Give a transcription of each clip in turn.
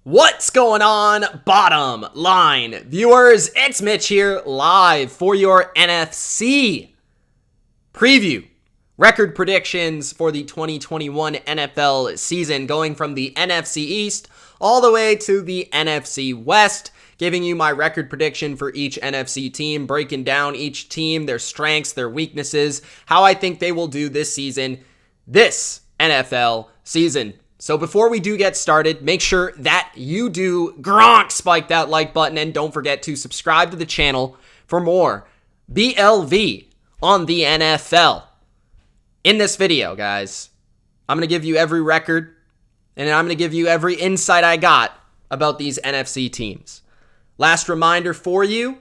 What's going on, bottom line viewers? It's Mitch here, live for your NFC preview. Record predictions for the 2021 NFL season, going from the NFC East all the way to the NFC West, giving you my record prediction for each NFC team, breaking down each team, their strengths, their weaknesses, how I think they will do this season, this NFL season. So before we do get started, make sure that you do spike that like button, and don't forget to subscribe to the channel for more BLV on the NFL. In this video, guys, I'm going to give you every record, and I'm going to give you every insight I got about these NFC teams. Last reminder for you,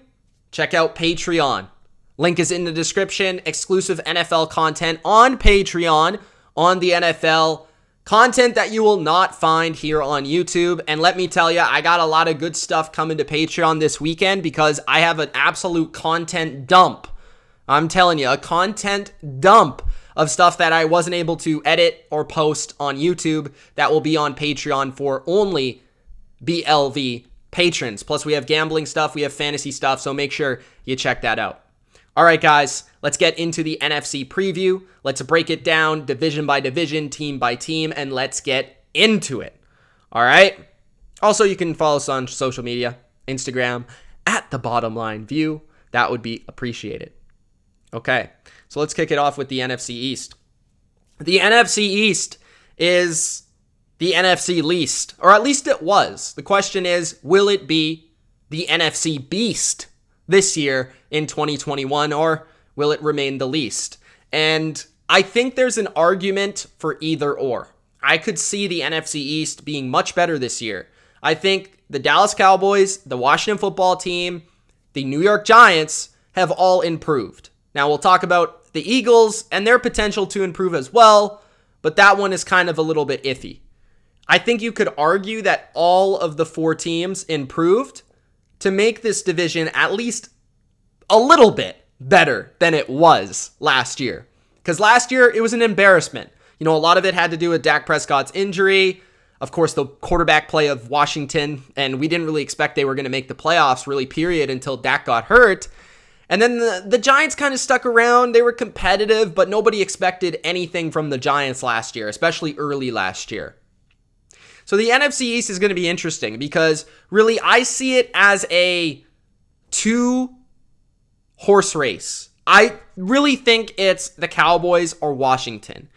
check out Patreon. Link is in the description. Exclusive NFL content on Patreon on the NFL. Content that you will not find here on YouTube. And let me tell you, I got a lot of good stuff coming to Patreon this weekend because I have an absolute content dump. I'm telling you, a content dump of stuff that I wasn't able to edit or post on YouTube that will be on Patreon for only BLV patrons. Plus, we have gambling stuff, we have fantasy stuff, so make sure you check that out. All right, guys, let's get into the NFC preview. Let's break it down division by division, team by team, and let's get into it. All right? Also, you can follow us on social media, Instagram, at TheBottomLineView. That would be appreciated. Okay, so let's kick it off with the NFC East. The NFC East is the NFC least, or at least it was. The question is, will it be the NFC beast this year in 2021, or will it remain the least? And I think there's an argument for either or. I could see the NFC East being much better this year. I think the Dallas Cowboys, the Washington football team, the New York Giants have all improved. Now we'll talk about the Eagles and their potential to improve as well, but that one is kind of a little bit iffy. I think you could argue that all of the four teams improved to make this division at least a little bit better than it was last year. Because last year, it was an embarrassment. You know, a lot of it had to do with Dak Prescott's injury, of course, the quarterback play of Washington, and we didn't really expect they were going to make the playoffs, really, period, until Dak got hurt. And then the Giants kind of stuck around. They were competitive, but nobody expected anything from the Giants last year, especially early last year. So the NFC East is going to be interesting because really I see it as a two-horse race. I really think it's the Cowboys or Washington.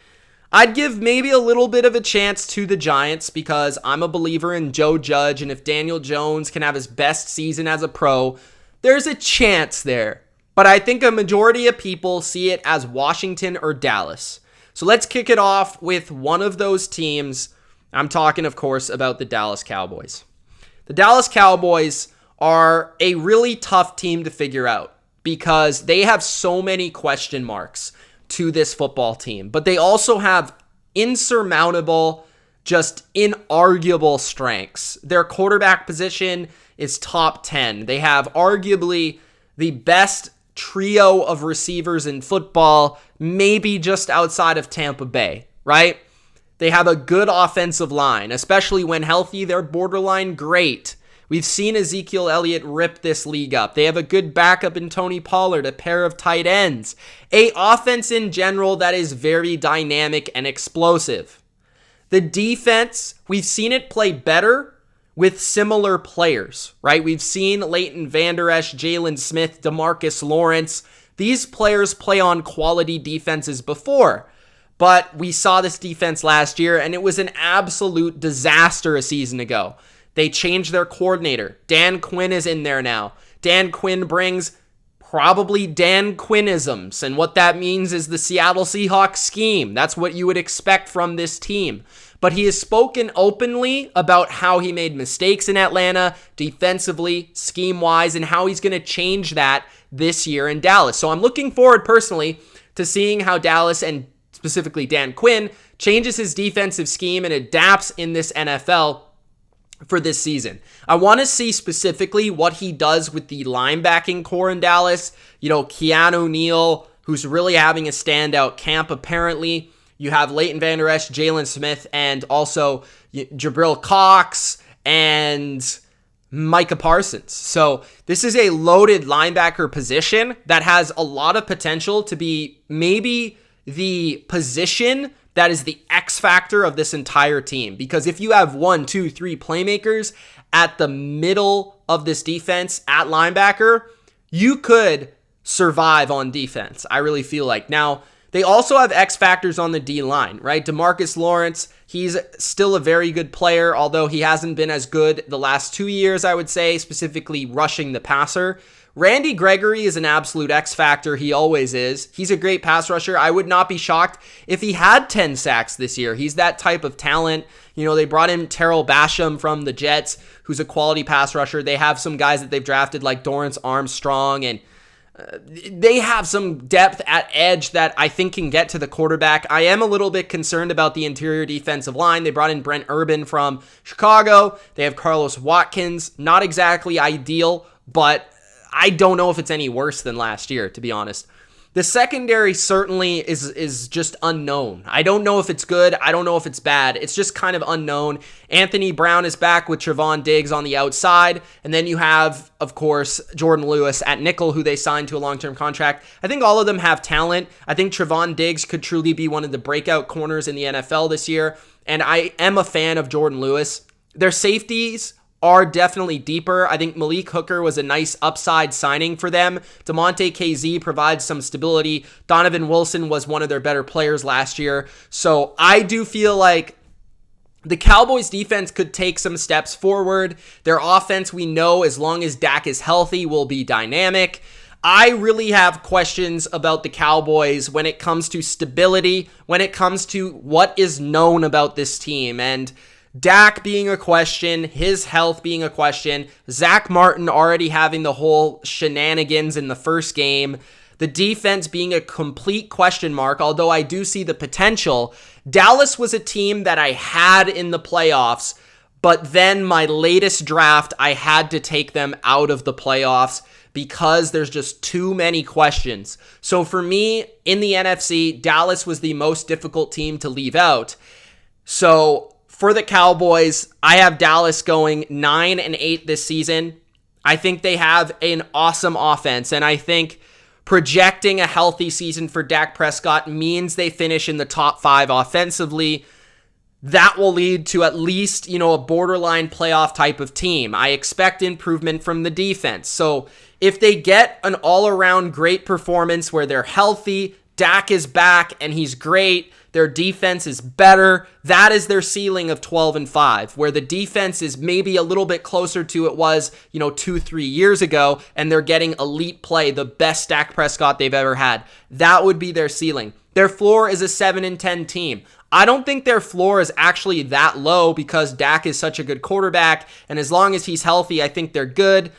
I'd give maybe a little bit of a chance to the Giants because I'm a believer in Joe Judge, and if Daniel Jones can have his best season as a pro, there's a chance there. But I think a majority of people see it as Washington or Dallas. So let's kick it off with one of those teams. I'm talking, of course, about the Dallas Cowboys. The Dallas Cowboys are a really tough team to figure out because they have so many question marks to this football team, but they also have insurmountable, just inarguable strengths. Their quarterback position is top 10. They have arguably the best trio of receivers in football, maybe just outside of Tampa Bay, right? They have a good offensive line, especially when healthy. They're borderline great. We've seen Ezekiel Elliott rip this league up. They have a good backup in Tony Pollard, a pair of tight ends, a offense in general that is very dynamic and explosive. The defense, we've seen it play better with similar players, right? We've seen Leighton Vander Esch, Jalen Smith, DeMarcus Lawrence. These players play on quality defenses before. But we saw this defense last year, and it was an absolute disaster a season ago. They changed their coordinator. Dan Quinn is in there now. Dan Quinn brings probably Dan Quinnisms, and what that means is the Seattle Seahawks scheme. That's what you would expect from this team. But he has spoken openly about how he made mistakes in Atlanta, defensively, scheme-wise, and how he's going to change that this year in Dallas. So I'm looking forward personally to seeing how Dallas, and specifically Dan Quinn, changes his defensive scheme and adapts in this NFL for this season. I want to see specifically what he does with the linebacking core in Dallas. You know, Keanu Neal, who's really having a standout camp apparently. You have Leighton Vander Esch, Jalen Smith, and also Jabril Cox and Micah Parsons. So this is a loaded linebacker position that has a lot of potential to be maybe the position that is the X factor of this entire team. Because if you have 1, 2, 3 playmakers at the middle of this defense at linebacker, you could survive on defense, I really feel like. Now, they also have X factors on the D-line, right? DeMarcus Lawrence, he's still a very good player, although he hasn't been as good the last 2 years, I would say, specifically rushing the passer. Randy Gregory is an absolute X factor. He always is. He's a great pass rusher. I would not be shocked if he had 10 sacks this year. He's that type of talent. You know, they brought in Terrell Basham from the Jets, who's a quality pass rusher. They have some guys that they've drafted like Dorrance Armstrong, and they have some depth at edge that I think can get to the quarterback. I am a little bit concerned about the interior defensive line. They brought in Brent Urban from Chicago. They have Carlos Watkins. Not exactly ideal, but I don't know if it's any worse than last year, to be honest. The secondary certainly is just unknown. I don't know if it's good. I don't know if it's bad. It's just kind of unknown. Anthony Brown is back with Trevon Diggs on the outside. And then you have, of course, Jordan Lewis at nickel, who they signed to a long-term contract. I think all of them have talent. I think Trevon Diggs could truly be one of the breakout corners in the NFL this year. And I am a fan of Jordan Lewis. Their safeties are definitely deeper. I think Malik Hooker was a nice upside signing for them. DeMonte KZ provides some stability. Donovan Wilson was one of their better players last year. So I do feel like the Cowboys defense could take some steps forward. Their offense, we know, as long as Dak is healthy, will be dynamic. I really have questions about the Cowboys when it comes to stability, when it comes to what is known about this team. And Dak being a question, his health being a question, Zach Martin already having the whole shenanigans in the first game, the defense being a complete question mark, although I do see the potential. Dallas was a team that I had in the playoffs, but then my latest draft, I had to take them out of the playoffs because there's just too many questions. So for me, in the NFC, Dallas was the most difficult team to leave out. So for the Cowboys, I have Dallas going 9-8 this season. I think they have an awesome offense, and I think projecting a healthy season for Dak Prescott means they finish in the top 5 offensively. That will lead to at least, a borderline playoff type of team. I expect improvement from the defense. So if they get an all-around great performance where they're healthy, Dak is back, and he's great, their defense is better, that is their ceiling of 12-5, where the defense is maybe a little bit closer to it was, 2-3 years ago, and they're getting elite play, the best Dak Prescott they've ever had. That would be their ceiling. Their floor is a 7-10 team. I don't think their floor is actually that low because Dak is such a good quarterback, and as long as he's healthy, I think they're good.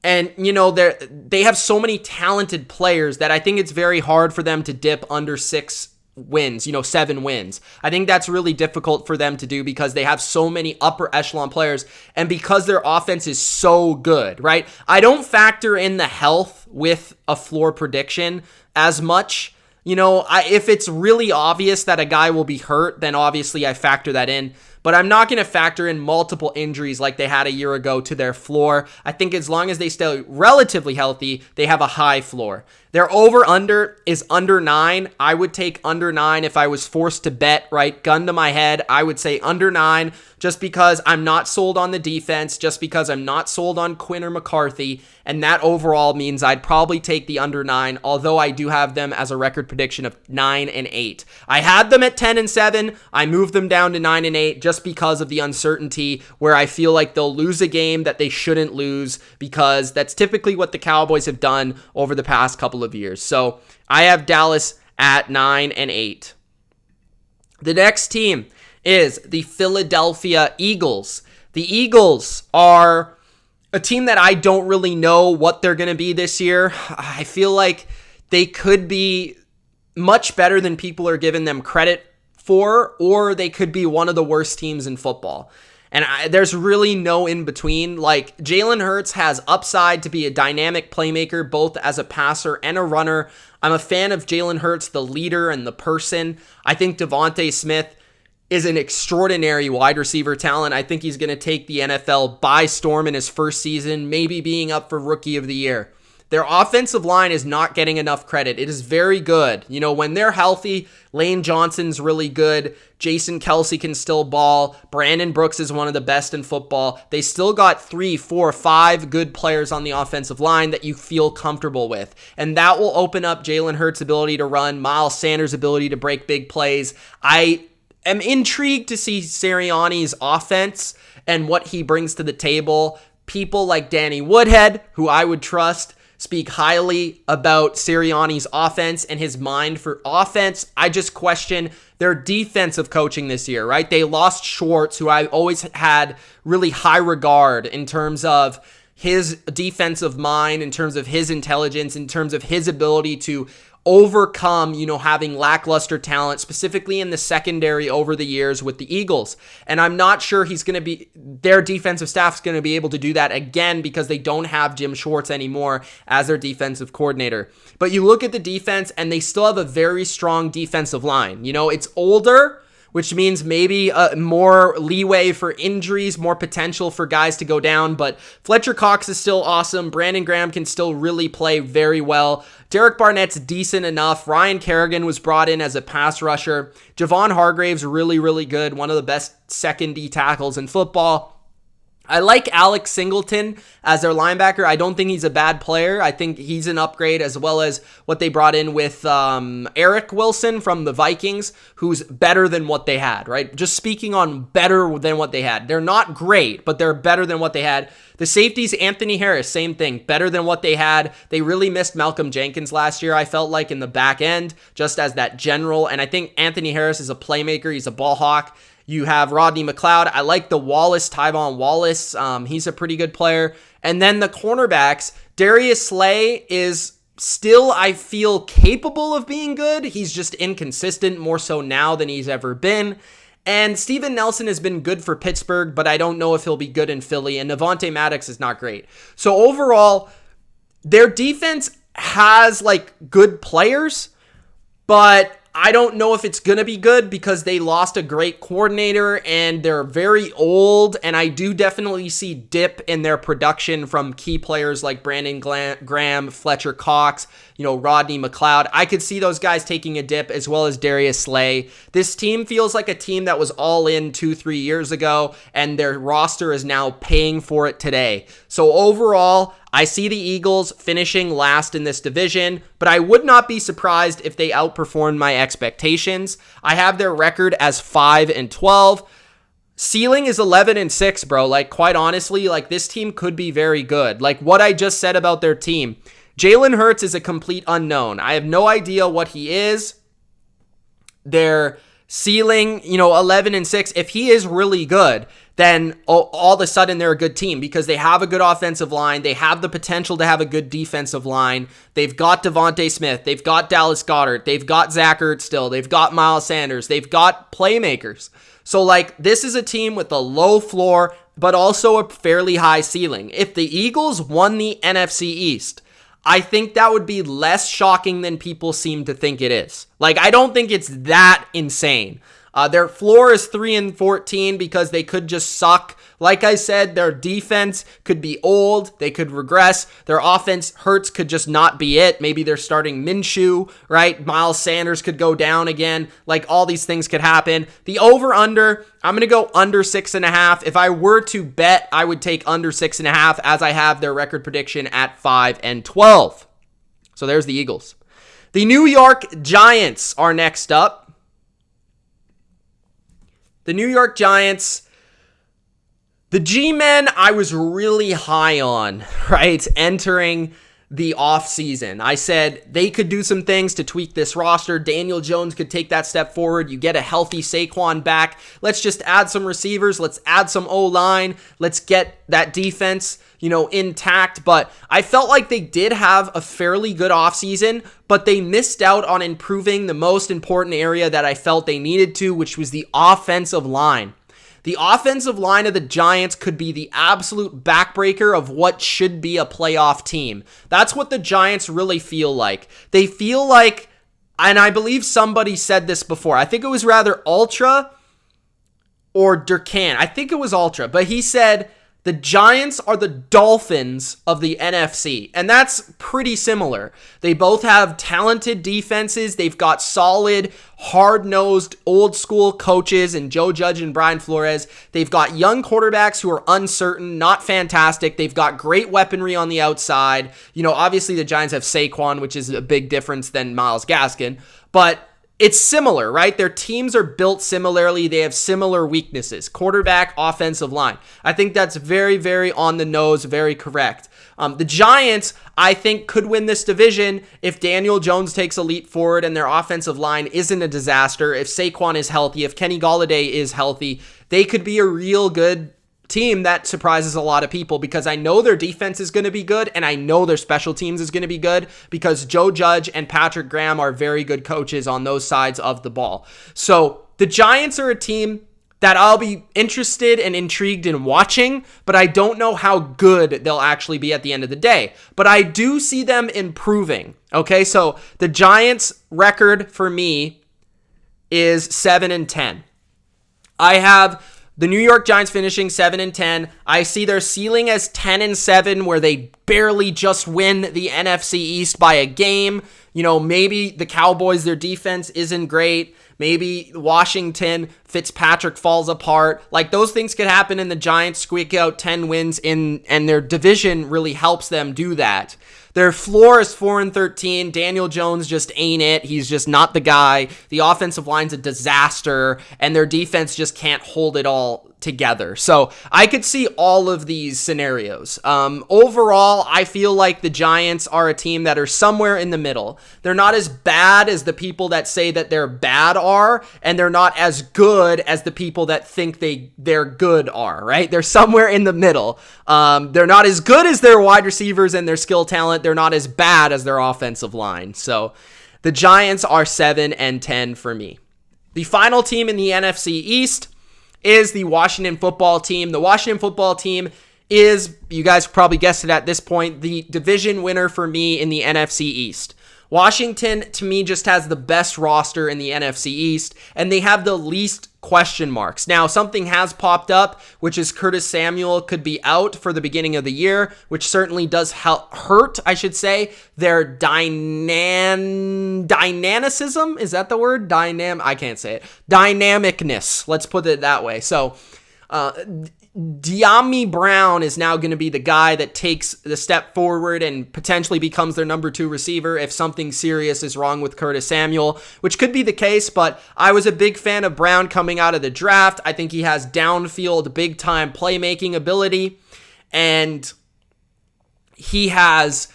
And, they have so many talented players that I think it's very hard for them to dip under 6 wins, 7 wins. I think that's really difficult for them to do because they have so many upper echelon players and because their offense is so good, right? I don't factor in the health with a floor prediction as much. If it's really obvious that a guy will be hurt, then obviously I factor that in. But I'm not going to factor in multiple injuries like they had a year ago to their floor. I think as long as they stay relatively healthy, they have a high floor. Their over-under is under 9. I would take under 9 if I was forced to bet, right? Gun to my head, I would say under 9 just because I'm not sold on the defense, just because I'm not sold on Quinn or McCarthy, and that overall means I'd probably take the under 9, although I do have them as a record prediction of 9-8. I had them at 10-7. I moved them down to 9-8 just because of the uncertainty where I feel like they'll lose a game that they shouldn't lose because that's typically what the Cowboys have done over the past couple of years. So I have Dallas at 9-8. The next team is the Philadelphia Eagles. The Eagles are a team that I don't really know what they're going to be this year. I feel like they could be much better than people are giving them credit for, or they could be one of the worst teams in football. And there's really no in between. Like, Jalen Hurts has upside to be a dynamic playmaker, both as a passer and a runner. I'm a fan of Jalen Hurts, the leader and the person. I think Devontae Smith is an extraordinary wide receiver talent. I think he's going to take the NFL by storm in his first season, maybe being up for Rookie of the Year. Their offensive line is not getting enough credit. It is very good. You know, when they're healthy, Lane Johnson's really good. Jason Kelce can still ball. Brandon Brooks is one of the best in football. They still got 3, 4, 5 good players on the offensive line that you feel comfortable with. And that will open up Jalen Hurts' ability to run, Miles Sanders' ability to break big plays. I am intrigued to see Sirianni's offense and what he brings to the table. People like Danny Woodhead, who I would trust, speak highly about Sirianni's offense and his mind for offense. I just question their defensive coaching this year, right? They lost Schwartz, who I always had really high regard in terms of his defensive mind, in terms of his intelligence, in terms of his ability to overcome, having lackluster talent, specifically in the secondary over the years with the Eagles. And I'm not sure their defensive staff's going to be able to do that again because they don't have Jim Schwartz anymore as their defensive coordinator. But you look at the defense and they still have a very strong defensive line. It's older, which means maybe more leeway for injuries, more potential for guys to go down. But Fletcher Cox is still awesome. Brandon Graham can still really play very well. Derek Barnett's decent enough. Ryan Kerrigan was brought in as a pass rusher. Javon Hargrave's really, really good. One of the best second D tackles in football. I like Alex Singleton as their linebacker. I don't think he's a bad player. I think he's an upgrade, as well as what they brought in with Eric Wilson from the Vikings, who's better than what they had, right? Just speaking on better than what they had. They're not great, but they're better than what they had. The safeties, Anthony Harris, same thing, better than what they had. They really missed Malcolm Jenkins last year, I felt like, in the back end, just as that general. And I think Anthony Harris is a playmaker. He's a ball hawk. You have Rodney McLeod. I like the Tyvon Wallace. He's a pretty good player. And then the cornerbacks, Darius Slay is still, I feel, capable of being good. He's just inconsistent, more so now than he's ever been. And Steven Nelson has been good for Pittsburgh, but I don't know if he'll be good in Philly. And Devontae Maddox is not great. So overall, their defense has good players, but I don't know if it's going to be good because they lost a great coordinator and they're very old. And I do definitely see dip in their production from key players like Brandon Graham, Fletcher Cox, Rodney McLeod. I could see those guys taking a dip, as well as Darius Slay. This team feels like a team that was all in 2-3 years ago, and their roster is now paying for it today. So overall, I see the Eagles finishing last in this division, but I would not be surprised if they outperformed my expectations. I have their record as 5-12. Ceiling is 11-6, bro. Quite honestly, this team could be very good. What I just said about their team. Jalen Hurts is a complete unknown. I have no idea what he is. Their ceiling, 11-6. If he is really good, then all of a sudden they're a good team because they have a good offensive line. They have the potential to have a good defensive line. They've got Devontae Smith. They've got Dallas Goedert. They've got Zach Ertz still. They've got Miles Sanders. They've got playmakers. So this is a team with a low floor, but also a fairly high ceiling. If the Eagles won the NFC East, I think that would be less shocking than people seem to think it is. I don't think it's that insane. Their floor is 3-14 because they could just suck. Like I said, their defense could be old. They could regress. Their offense, Hurts could just not be it. Maybe they're starting Minshew, right? Miles Sanders could go down again. All these things could happen. The over-under, I'm going to go under 6.5. If I were to bet, I would take under 6.5 as I have their record prediction at 5-12. So there's the Eagles. The New York Giants are next up. The New York Giants, the G-Men I was really high on, right, entering the offseason. I said they could do some things to tweak this roster. Daniel Jones could take that step forward. You get a healthy Saquon back. Let's just add some receivers. Let's add some O-line. Let's get that defense, intact. But I felt like they did have a fairly good offseason, but they missed out on improving the most important area that I felt they needed to, which was the offensive line. The offensive line of the Giants could be the absolute backbreaker of what should be a playoff team. That's what the Giants really feel like. They feel like, and I believe somebody said this before, I think it was rather Ultra, or Durcan. I think it was Ultra, but he said the Giants are the Dolphins of the NFC, and that's pretty similar. They both have talented defenses. They've got solid, hard-nosed, old-school coaches in Joe Judge and Brian Flores. They've got young quarterbacks who are uncertain, not fantastic. They've got great weaponry on the outside. You know, obviously the Giants have Saquon, which is a big difference than Myles Gaskin, but it's similar, right? Their teams are built similarly. They have similar weaknesses. Quarterback, offensive line. I think that's very, very on the nose, very correct. The Giants, I think, could win this division if Daniel Jones takes a leap forward and their offensive line isn't a disaster. If Saquon is healthy, if Kenny Golladay is healthy, they could be a real good team that surprises a lot of people, because I know their defense is going to be good and I know their special teams is going to be good, because Joe Judge and Patrick Graham are very good coaches on those sides of the ball. So the Giants are a team that I'll be interested and intrigued in watching, but I don't know how good they'll actually be at the end of the day. But I do see them improving. Okay, so the Giants' record for me is 7-10. I have the New York Giants finishing 7-10. I see their ceiling as 10-7, where they barely just win the NFC East by a game. You know, maybe the Cowboys, their defense isn't great. Maybe Washington, Fitzpatrick falls apart. Like, those things could happen, and the Giants squeak out 10 wins and their division really helps them do that. Their floor is 4-13. Daniel Jones just ain't it. He's just not the guy. The offensive line's a disaster, and their defense just can't hold it all together. So I could see all of these scenarios. Overall, I feel like the Giants are a team that are somewhere in the middle. They're not as bad as the people that say that they're bad are, and they're not as good as the people that think they're good are, right? They're somewhere in the middle. They're not as good as their wide receivers and their skill talent. They're not as bad as their offensive line. So the Giants are 7-10 for me. The final team in the NFC East is the Washington football team. The Washington football team is, you guys probably guessed it at this point, the division winner for me in the NFC East. Washington, to me, just has the best roster in the NFC East, and they have the least question marks. Now, something has popped up, which is Curtis Samuel could be out for the beginning of the year, which certainly does hurt, I should say, their dynamicism. Is that the word? I can't say it. Dynamicness. Let's put it that way. So, De'Ami Brown is now going to be the guy that takes the step forward and potentially becomes their number 2 receiver if something serious is wrong with Curtis Samuel, which could be the case, but I was a big fan of Brown coming out of the draft. I think he has downfield big-time playmaking ability, and he has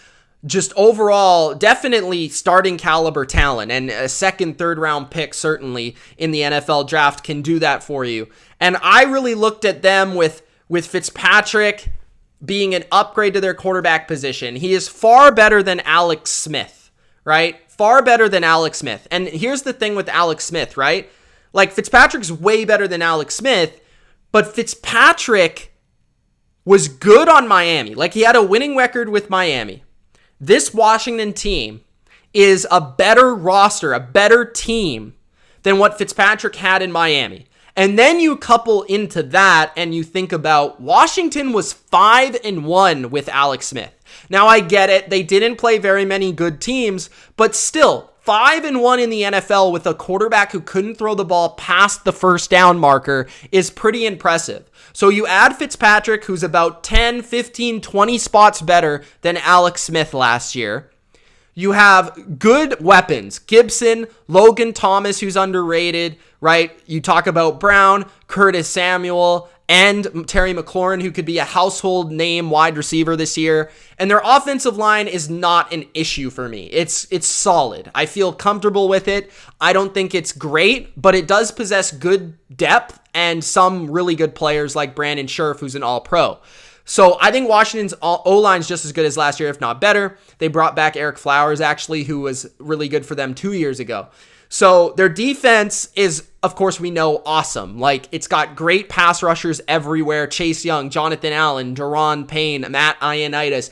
just overall definitely starting caliber talent, and a second, third round pick certainly in the NFL draft can do that for you. And I really looked at them with Fitzpatrick being an upgrade to their quarterback position. He is far better than Alex Smith, right? Far better than Alex Smith. And here's the thing with Alex Smith, right? Like, Fitzpatrick's way better than Alex Smith, but Fitzpatrick was good on Miami. Like, he had a winning record with Miami. This Washington team is a better roster, a better team than what Fitzpatrick had in Miami. And then you couple into that and you think about Washington was 5-1 with Alex Smith. Now, I get it. They didn't play very many good teams, but still 5-1 in the NFL with a quarterback who couldn't throw the ball past the first down marker is pretty impressive. So you add Fitzpatrick, who's about 10, 15, 20 spots better than Alex Smith last year. You have good weapons. Gibson, Logan Thomas, who's underrated, right? You talk about Brown, Curtis Samuel, and Terry McLaurin, who could be a household name wide receiver this year. And their offensive line is not an issue for me. It's solid. I feel comfortable with it. I don't think it's great, but it does possess good depth and some really good players like Brandon Scherf, who's an all-pro. So I think Washington's O-line is just as good as last year, if not better. They brought back Eric Flowers, actually, who was really good for them 2 years ago. So their defense is, of course, we know, awesome. Like, it's got great pass rushers everywhere. Chase Young, Jonathan Allen, Daron Payne, Matt Ioannidis,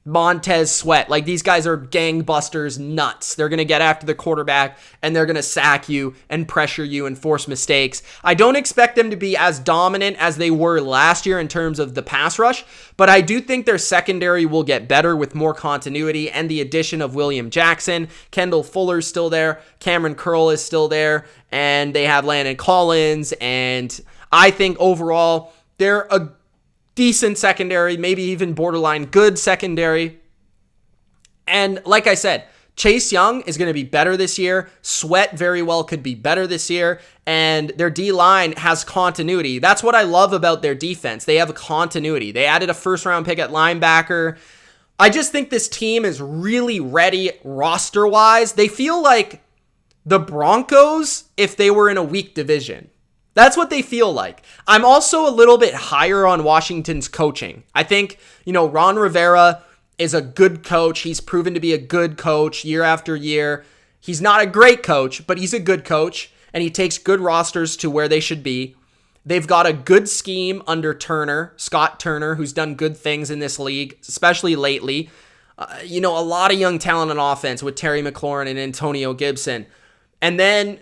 Montez Sweat. Like, these guys are gangbusters nuts. They're going to get after the quarterback, and they're going to sack you and pressure you and force mistakes. I don't expect them to be as dominant as they were last year in terms of the pass rush, but I do think their secondary will get better with more continuity and the addition of William Jackson. Kendall Fuller's still there. Cameron Curl is still there. And they have Landon Collins. And I think overall, they're a decent secondary, maybe even borderline good secondary. And like I said, Chase Young is going to be better this year. Sweat very well could be better this year. And their D-line has continuity. That's what I love about their defense. They have a continuity. They added a first-round pick at linebacker. I just think this team is really ready roster-wise. They feel like the Broncos if they were in a weak division. That's what they feel like. I'm also a little bit higher on Washington's coaching. I think, Ron Rivera is a good coach. He's proven to be a good coach year after year. He's not a great coach, but he's a good coach, and he takes good rosters to where they should be. They've got a good scheme under Turner, Scott Turner, who's done good things in this league, especially lately. A lot of young talent on offense with Terry McLaurin and Antonio Gibson. And then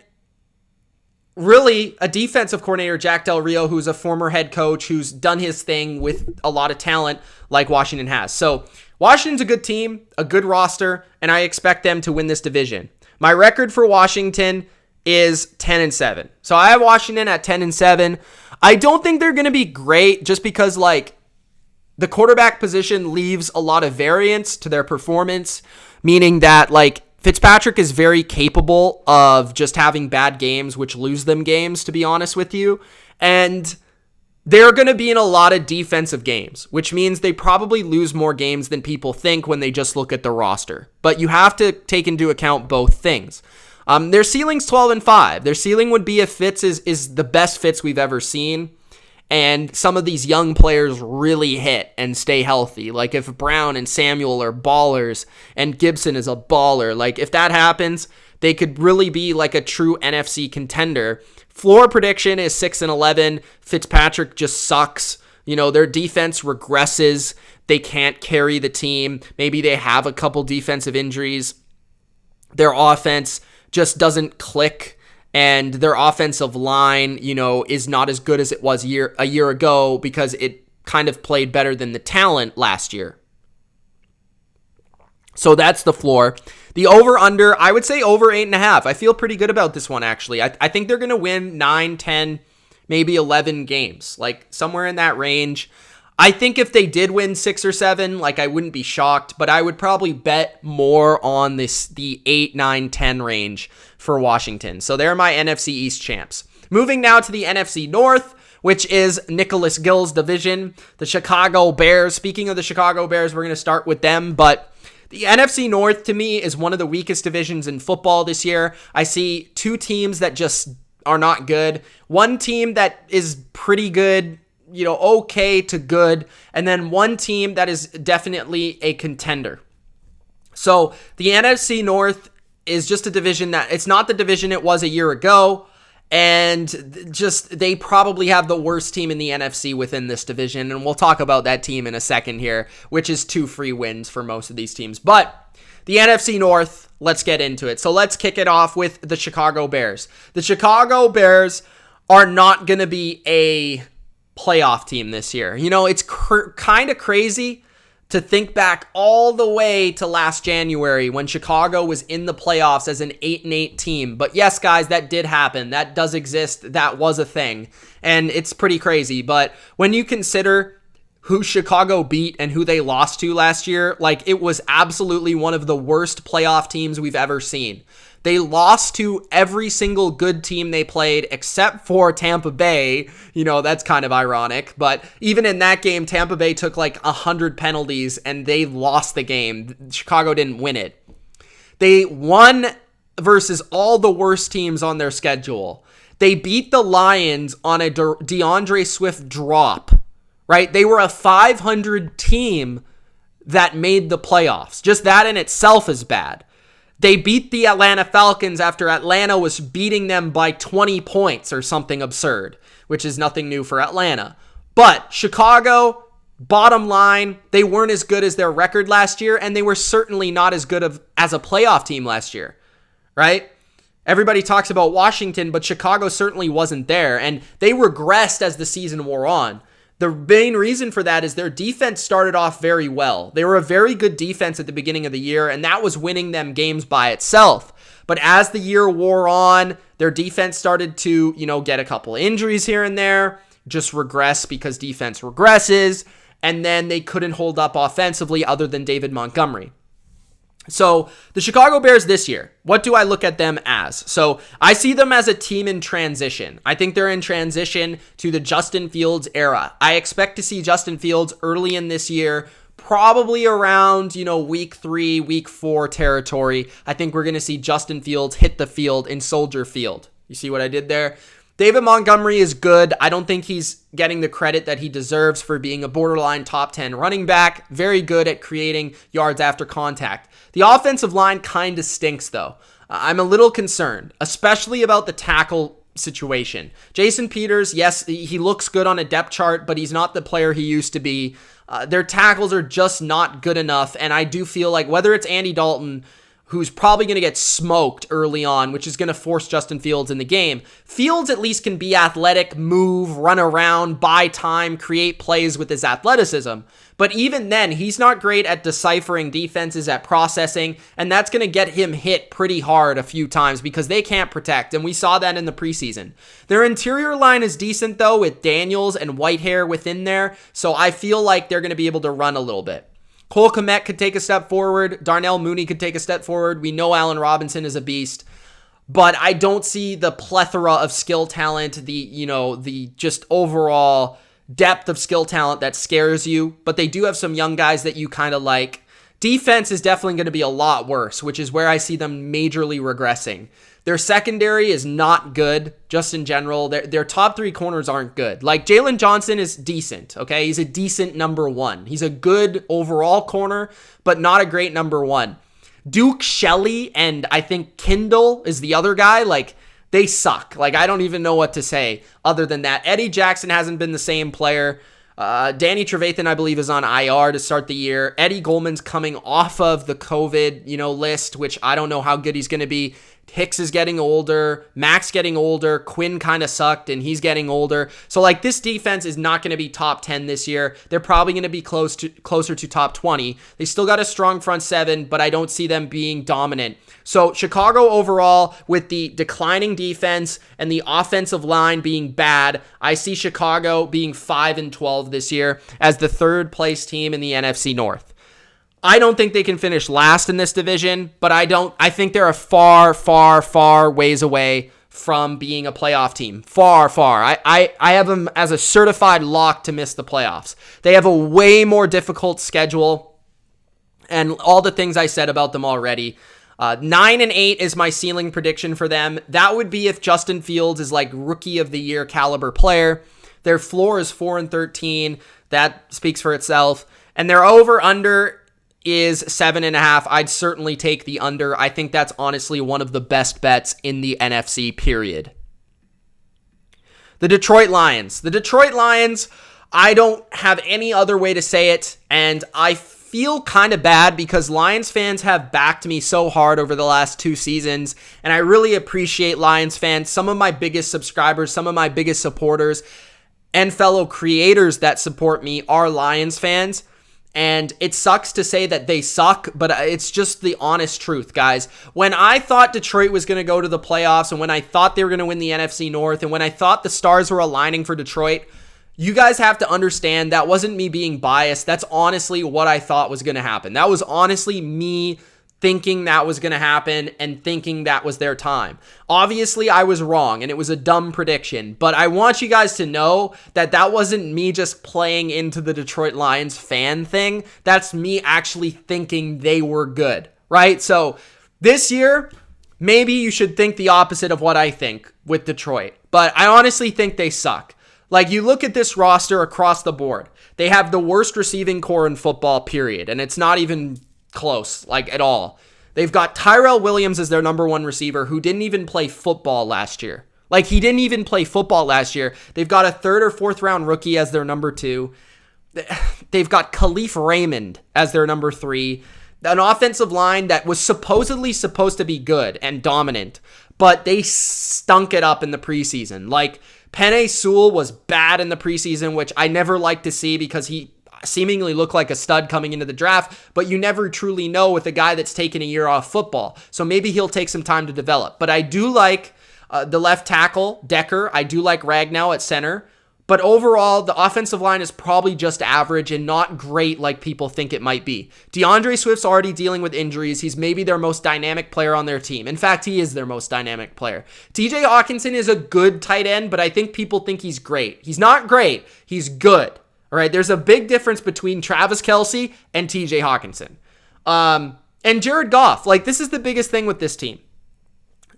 really a defensive coordinator, Jack Del Rio, who's a former head coach, who's done his thing with a lot of talent like Washington has. So Washington's a good team, a good roster, and I expect them to win this division. My record for Washington is 10-7. So I have Washington at 10-7. I don't think they're going to be great just because, the quarterback position leaves a lot of variance to their performance, meaning that, Fitzpatrick is very capable of just having bad games, which lose them games, to be honest with you. And they're going to be in a lot of defensive games, which means they probably lose more games than people think when they just look at the roster. But you have to take into account both things. Their ceiling's 12-5. Their ceiling would be if Fitz is the best Fitz we've ever seen, and some of these young players really hit and stay healthy. Like if Brown and Samuel are ballers and Gibson is a baller, if that happens, they could really be like a true NFC contender. Floor prediction is 6-11. Fitzpatrick just sucks. Their defense regresses. They can't carry the team. Maybe they have a couple defensive injuries. Their offense just doesn't click. And their offensive line, is not as good as it was a year ago because it kind of played better than the talent last year. So that's the floor. The over-under, I would say over 8.5. I feel pretty good about this one, actually. I think they're going to win 9, 10, maybe 11 games, somewhere in that range. I think if they did win 6 or 7, I wouldn't be shocked, but I would probably bet more on the 8, 9, 10 range for Washington. So they're my NFC East champs. Moving now to the NFC North, which is Nicholas Gill's division, the Chicago Bears. Speaking of the Chicago Bears, we're going to start with them, but the NFC North to me is one of the weakest divisions in football this year. I see two teams that just are not good. One team that is pretty good, okay to good, and then one team that is definitely a contender. So the NFC North is just a division that it's not the division it was a year ago, and just they probably have the worst team in the NFC within this division, and we'll talk about that team in a second here, which is 2 free wins for most of these teams. But the NFC North, let's get into it. So let's kick it off with the Chicago Bears. The Chicago Bears are not going to be a playoff team this year. It's kind of crazy to think back all the way to last January when Chicago was in the playoffs as an 8-8 team. But yes, guys, that did happen. That does exist. That was a thing. And it's pretty crazy. But when you consider who Chicago beat and who they lost to last year, it was absolutely one of the worst playoff teams we've ever seen. They lost to every single good team they played except for Tampa Bay. That's kind of ironic. But even in that game, Tampa Bay took 100 penalties and they lost the game. Chicago didn't win it. They won versus all the worst teams on their schedule. They beat the Lions on a DeAndre Swift drop, right? They were a 500 team that made the playoffs. Just that in itself is bad. They beat the Atlanta Falcons after Atlanta was beating them by 20 points or something absurd, which is nothing new for Atlanta. But Chicago Bottom line, they weren't as good as their record last year, and they were certainly not as good as a playoff team last year, right? Everybody talks about Washington, but Chicago certainly wasn't there, and they regressed as the season wore on. The main reason for that is their defense started off very well. They were a very good defense at the beginning of the year, and that was winning them games by itself. But as the year wore on, their defense started to, get a couple injuries here and there, just regress because defense regresses, and then they couldn't hold up offensively other than David Montgomery. So the Chicago Bears this year, what do I look at them as? So I see them as a team in transition. I think they're in transition to the Justin Fields era. I expect to see Justin Fields early in this year, probably around, week 3, week 4 territory. I think we're going to see Justin Fields hit the field in Soldier Field. You see what I did there? David Montgomery is good. I don't think he's getting the credit that he deserves for being a borderline top 10 running back. Very good at creating yards after contact. The offensive line kind of stinks, though. I'm a little concerned, especially about the tackle situation. Jason Peters, yes, he looks good on a depth chart, but he's not the player he used to be. Their tackles are just not good enough, and I do feel like whether it's Andy Dalton, who's probably going to get smoked early on, which is going to force Justin Fields in the game. Fields at least can be athletic, move, run around, buy time, create plays with his athleticism. But even then, he's not great at deciphering defenses, at processing, and that's going to get him hit pretty hard a few times because they can't protect, and we saw that in the preseason. Their interior line is decent, though, with Daniels and Whitehair within there, so I feel like they're going to be able to run a little bit. Cole Kmet could take a step forward. Darnell Mooney could take a step forward. We know Allen Robinson is a beast, but I don't see the plethora of skill talent, the just overall depth of skill talent that scares you, but they do have some young guys that you kind of like. Defense is definitely going to be a lot worse, which is where I see them majorly regressing. Their secondary is not good, just in general. Their top 3 corners aren't good. Like, Jalen Johnson is decent, okay? He's a decent number 1. He's a good overall corner, but not a great number 1. Duke Shelley and I think Kindle is the other guy. Like, they suck. Like, I don't even know what to say other than that. Eddie Jackson hasn't been the same player. Danny Trevathan, I believe, is on IR to start the year. Eddie Goldman's coming off of the COVID, list, which I don't know how good he's going to be. Hicks is getting older. Max getting older. Quinn kind of sucked, and he's getting older. So, this defense is not going to be top 10 this year. They're probably going to be closer to top 20. They still got a strong front 7, but I don't see them being dominant. So, Chicago overall, with the declining defense and the offensive line being bad, I see Chicago being 5-12 this year as the 3rd place team in the NFC North. I don't think they can finish last in this division, but I think they're a far, far, far ways away from being a playoff team. Far, far. I have them as a certified lock to miss the playoffs. They have a way more difficult schedule, and all the things I said about them already. 9-8 is my ceiling prediction for them. That would be if Justin Fields is like rookie of the year caliber player. Their floor is 4-13. That speaks for itself. And their over-under is 7.5. I'd certainly take the under. I think that's honestly one of the best bets in the NFC, period. The Detroit Lions. The Detroit Lions, I don't have any other way to say it, and I feel kind of bad because Lions fans have backed me so hard over the last 2 seasons, and I really appreciate Lions fans. Some of my biggest subscribers, some of my biggest supporters, and fellow creators that support me are Lions fans. And it sucks to say that they suck, but it's just the honest truth, guys. When I thought Detroit was going to go to the playoffs, and when I thought they were going to win the NFC North, and when I thought the stars were aligning for Detroit, you guys have to understand that wasn't me being biased. That's honestly what I thought was going to happen. That was honestly me thinking that was going to happen and thinking that was their time. Obviously, I was wrong, and it was a dumb prediction, but I want you guys to know that that wasn't me just playing into the Detroit Lions fan thing. That's me actually thinking they were good, right? So this year, maybe you should think the opposite of what I think with Detroit, but I honestly think they suck. Like, you look at this roster across the board, they have the worst receiving core in football, period, and it's not even close, at all. They've got Tyrell Williams as their number 1 receiver who didn't even play football last year. He didn't even play football last year. They've got a 3rd or 4th round rookie as their number 2. they've got Khalif Raymond as their number 3. An offensive line that was supposedly supposed to be good and dominant, but they stunk it up in the preseason. Like, Penei Sewell was bad in the preseason, which I never like to see because he seemingly looked like a stud coming into the draft, but you never truly know with a guy that's taken a year off football. So maybe he'll take some time to develop. But I do like the left tackle, Decker. I do like Ragnow at center. But overall, the offensive line is probably just average and not great like people think it might be. DeAndre Swift's already dealing with injuries. He's maybe their most dynamic player on their team. In fact, he is their most dynamic player. TJ Hawkinson is a good tight end, but I think people think he's great. He's not great. He's good. All right, there's a big difference between Travis Kelce and TJ Hawkinson. And Jared Goff. Like, this is the biggest thing with this team.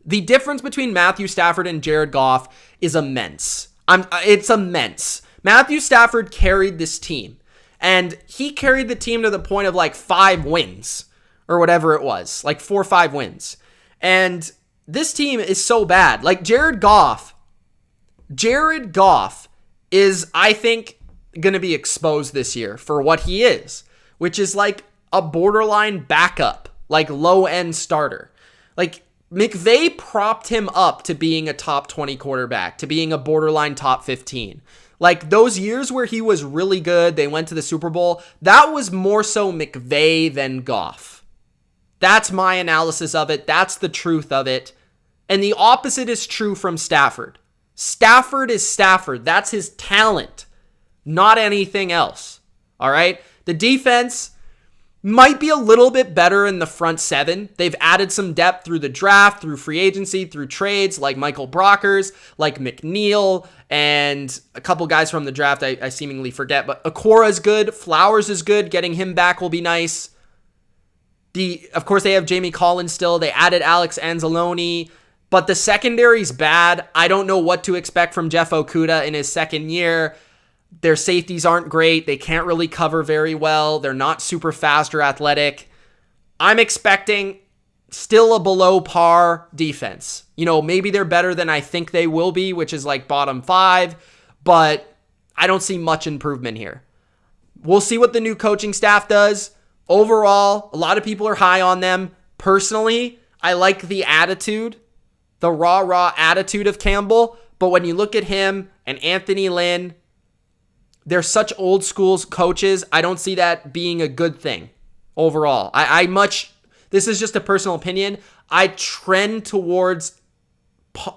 The difference between Matthew Stafford and Jared Goff is immense. It's immense. Matthew Stafford carried this team, and he carried the team to the point of like 5 wins or whatever it was, like 4 or 5 wins. And this team is so bad. Like, Jared Goff is, I think, going to be exposed this year for what he is, which is like a borderline backup, like low-end starter. Like, McVay propped him up to being a top 20 quarterback, to being a borderline top 15. Like, those years where he was really good, they went to the Super Bowl, that was more so McVay than Goff. That's my analysis of it. That's the truth of it. And the opposite is true from Stafford. Stafford is Stafford. That's his talent, not anything else. All right? The defense might be a little bit better in the front 7. They've added some depth through the draft, through free agency, through trades like Michael Brockers, like McNeil, and a couple guys from the draft I seemingly forget. But Okora is good. Flowers is good. Getting him back will be nice. Of course, they have Jamie Collins still. They added Alex Anzalone. But the secondary's bad. I don't know what to expect from Jeff Okudah in his second year. Their safeties aren't great. They can't really cover very well. They're not super fast or athletic. I'm expecting still a below par defense. You know, maybe they're better than I think they will be, which is like bottom 5, but I don't see much improvement here. We'll see what the new coaching staff does. Overall, a lot of people are high on them. Personally, I like the attitude, the rah-rah attitude of Campbell, but when you look at him and Anthony Lynn, they're such old school coaches. I don't see that being a good thing overall. This is just a personal opinion. I trend towards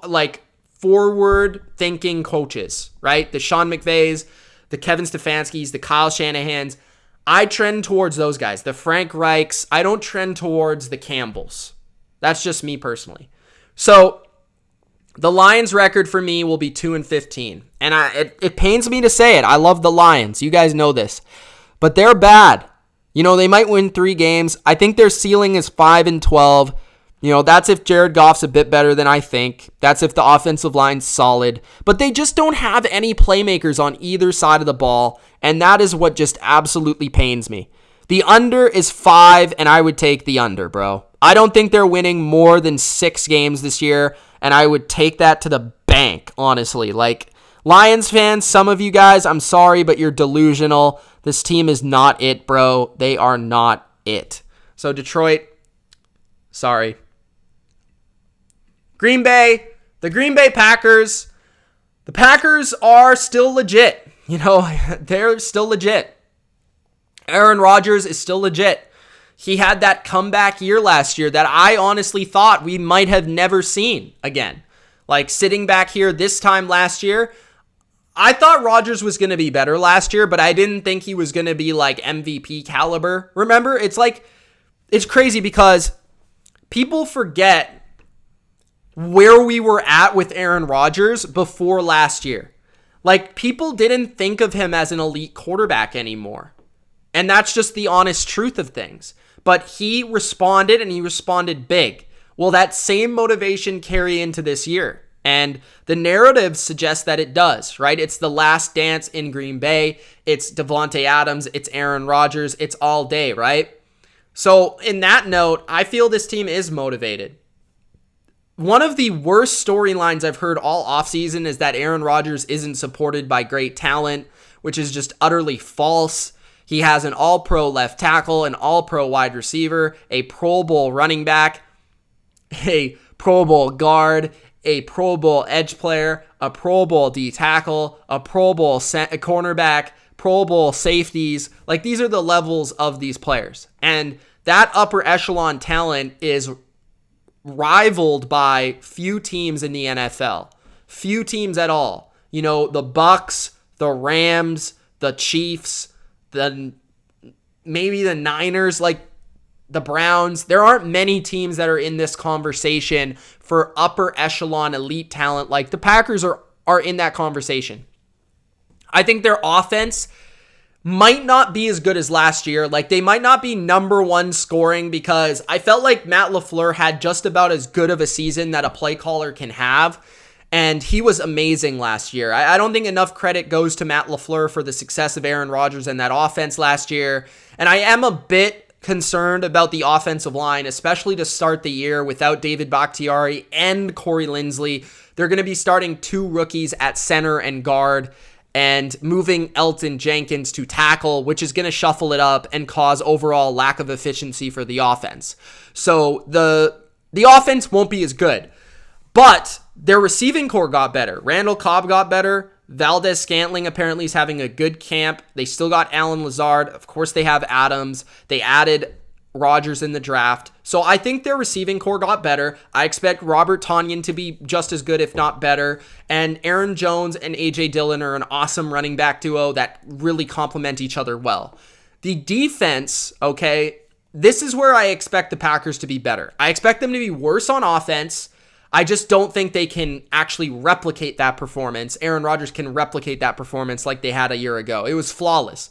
like forward thinking coaches, right? The Sean McVays, the Kevin Stefanskis, the Kyle Shanahans. I trend towards those guys. The Frank Reichs. I don't trend towards the Campbells. That's just me personally. So the Lions record for me will be 2-15. And it pains me to say it. I love the Lions. You guys know this. But they're bad. You know, they might win 3 games. I think their ceiling is 5-12. You know, that's if Jared Goff's a bit better than I think. That's if the offensive line's solid. But they just don't have any playmakers on either side of the ball. And that is what just absolutely pains me. The under is 5, and I would take the under, bro. I don't think they're winning more than 6 games this year. And I would take that to the bank, honestly. Like, Lions fans, some of you guys, I'm sorry, but you're delusional. This team is not it, bro. They are not it. So, Detroit, sorry. Green Bay, the Green Bay Packers. The Packers are still legit. You know, they're still legit. Aaron Rodgers is still legit. He had that comeback year last year that I honestly thought we might have never seen again. Like, sitting back here this time last year, I thought Rodgers was going to be better last year, but I didn't think he was going to be like MVP caliber. Remember, it's crazy because people forget where we were at with Aaron Rodgers before last year. Like, people didn't think of him as an elite quarterback anymore. And that's just the honest truth of things. But he responded, and he responded big. Will that same motivation carry into this year? And the narrative suggests that it does, right? It's the last dance in Green Bay. It's Devontae Adams. It's Aaron Rodgers. It's all day, right? So in that note, I feel this team is motivated. One of the worst storylines I've heard all offseason is that Aaron Rodgers isn't supported by great talent. which is just utterly false. He has an all-pro left tackle, an all-pro wide receiver, a Pro Bowl running back, a Pro Bowl guard, a Pro Bowl edge player, a Pro Bowl D tackle, a Pro Bowl cornerback, Pro Bowl safeties. Like, these are the levels of these players. And that upper echelon talent is rivaled by few teams in the NFL. Few teams at all. You know, the Bucks, the Rams, the Chiefs, maybe the Niners, like the Browns. There aren't many teams that are in this conversation for upper echelon elite talent. Like, the Packers are in that conversation. I think their offense might not be as good as last year. Like, they might not be number one scoring, because I felt like Matt LaFleur had just about as good of a season that a play caller can have. And he was amazing last year. I don't think enough credit goes to Matt LaFleur for the success of Aaron Rodgers and that offense last year. And I am a bit concerned about the offensive line, especially to start the year without David Bakhtiari and Corey Linsley. They're going to be starting two rookies at center and guard, and moving Elton Jenkins to tackle, which is going to shuffle it up and cause overall lack of efficiency for the offense. So the offense won't be as good, but their receiving core got better. Randall Cobb got better. Valdez-Scantling apparently is having a good camp. They still got Alan Lazard. Of course, they have Adams. They added Rodgers in the draft. So I think their receiving core got better. I expect Robert Tonyan to be just as good, if not better. And Aaron Jones and A.J. Dillon are an awesome running back duo that really complement each other well. The defense, okay, this is where I expect the Packers to be better. I expect them to be worse on offense. I just don't think they can actually replicate that performance. Aaron Rodgers can replicate that performance like they had a year ago. It was flawless.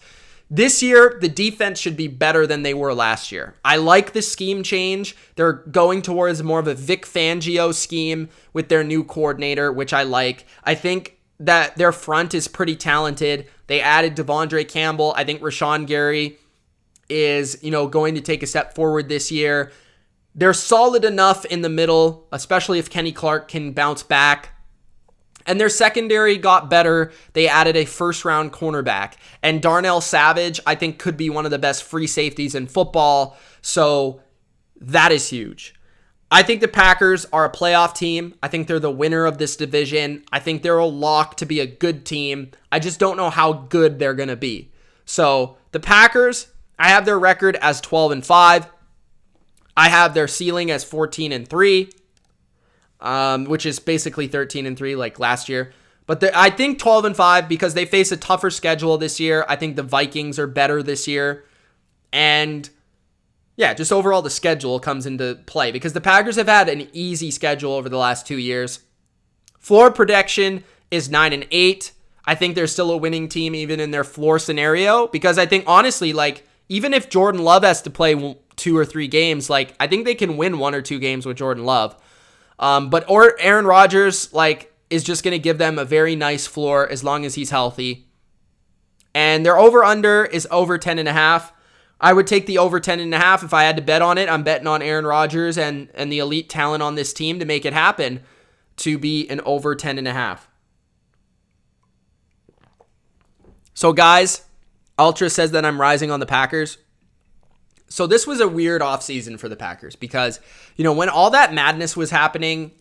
This year, the defense should be better than they were last year. I like the scheme change. They're going towards more of a Vic Fangio scheme with their new coordinator, which I like. I think that their front is pretty talented. They added Devondre Campbell. I think Rashawn Gary is, going to take a step forward this year. They're solid enough in the middle, especially if Kenny Clark can bounce back. And their secondary got better. They added a first-round cornerback. And Darnell Savage, I think, could be one of the best free safeties in football. So that is huge. I think the Packers are a playoff team. I think they're the winner of this division. I think they're a lock to be a good team. I just don't know how good they're going to be. So the Packers, I have their record as 12-5. I have their ceiling as 14-3. Which is basically 13-3 like last year. But I think 12-5 because they face a tougher schedule this year. I think the Vikings are better this year. And yeah, just overall the schedule comes into play because the Packers have had an easy schedule over the last 2 years. Floor prediction is 9-8. I think they're still a winning team even in their floor scenario because I think honestly, like, even if Jordan Love has to play 2 or 3 games, like, I think they can win 1 or 2 games with Jordan Love. But Aaron Rodgers, like, is just going to give them a very nice floor as long as he's healthy. And their over-under is over 10.5. I would take the over 10.5 if I had to bet on it. I'm betting on Aaron Rodgers and the elite talent on this team to make it happen to be an over 10.5. So, guys, Ultra says that I'm rising on the Packers. So this was a weird offseason for the Packers because, when all that madness was happening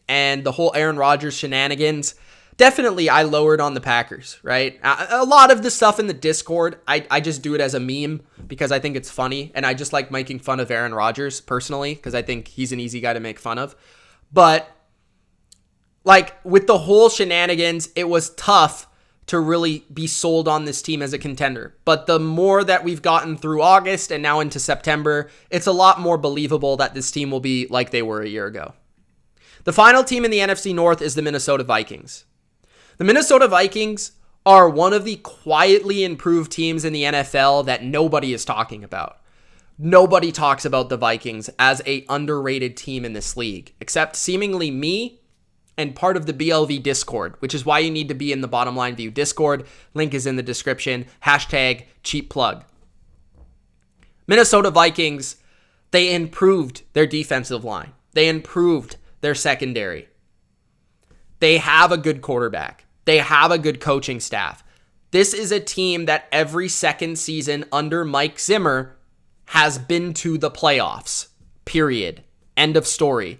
and the whole Aaron Rodgers shenanigans, definitely I lowered on the Packers, right? A lot of the stuff in the Discord, I just do it as a meme because I think it's funny and I just like making fun of Aaron Rodgers personally because I think he's an easy guy to make fun of. But like with the whole shenanigans, it was tough to really be sold on this team as a contender. But the more that we've gotten through August and now into September, it's a lot more believable that this team will be like they were a year ago. The final team in the NFC North is the Minnesota Vikings. The Minnesota Vikings are one of the quietly improved teams in the NFL that nobody is talking about. Nobody talks about the Vikings as an underrated team in this league, except seemingly me and part of the BLV Discord, which is why you need to be in the Bottom Line View Discord. Link is in the description. #cheap plug. Minnesota Vikings, they improved their defensive line. They improved their secondary. They have a good quarterback. They have a good coaching staff. This is a team that every second season under Mike Zimmer has been to the playoffs. Period. End of story.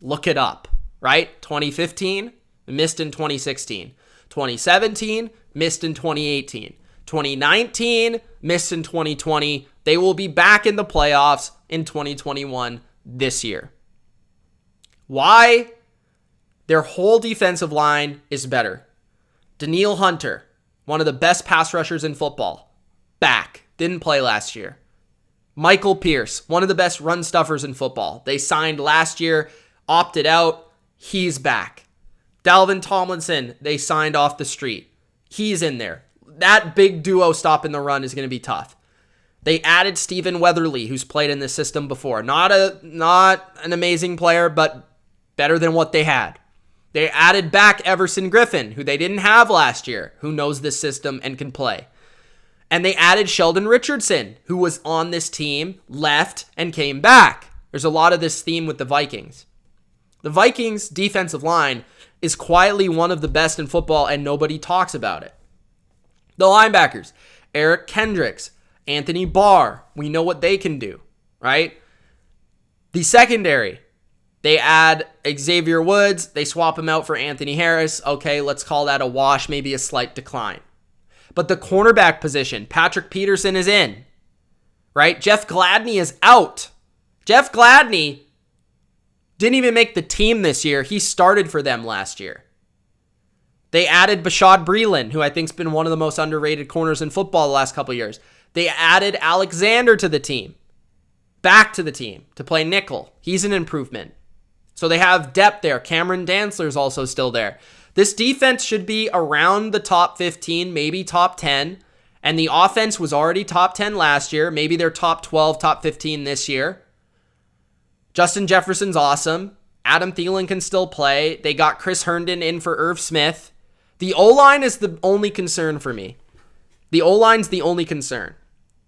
Look it up, right? 2015, missed in 2016. 2017, missed in 2018. 2019, missed in 2020. They will be back in the playoffs in 2021 this year. Why? Their whole defensive line is better. Danielle Hunter, one of the best pass rushers in football, back. Didn't play last year. Michael Pierce, one of the best run stuffers in football. They signed last year, opted out. He's back. Dalvin Tomlinson, they signed off the street. He's in there. That big duo stopping the run is going to be tough. They added Stephen Weatherly, who's played in this system before. Not an amazing player, but better than what they had. They added back Everson Griffin, who they didn't have last year, who knows this system and can play. And they added Sheldon Richardson, who was on this team, left, and came back. There's a lot of this theme with the Vikings. The Vikings' defensive line is quietly one of the best in football, and nobody talks about it. The linebackers, Eric Kendricks, Anthony Barr, we know what they can do, right? The secondary, they add Xavier Woods, they swap him out for Anthony Harris. Okay, let's call that a wash, maybe a slight decline. But the cornerback position, Patrick Peterson is in, right? Jeff Gladney is out. Jeff Gladney didn't even make the team this year. He started for them last year. They added Bashad Breeland, who I think has been one of the most underrated corners in football the last couple of years. They added Alexander to the team, back to the team to play nickel. He's an improvement. So they have depth there. Cameron Dantzler is also still there. This defense should be around the top 15, maybe top 10. And the offense was already top 10 last year. Maybe they're top 12, top 15 this year. Justin Jefferson's awesome. Adam Thielen can still play. They got Chris Herndon in for Irv Smith. The O-line is the only concern for me. The O-line's the only concern.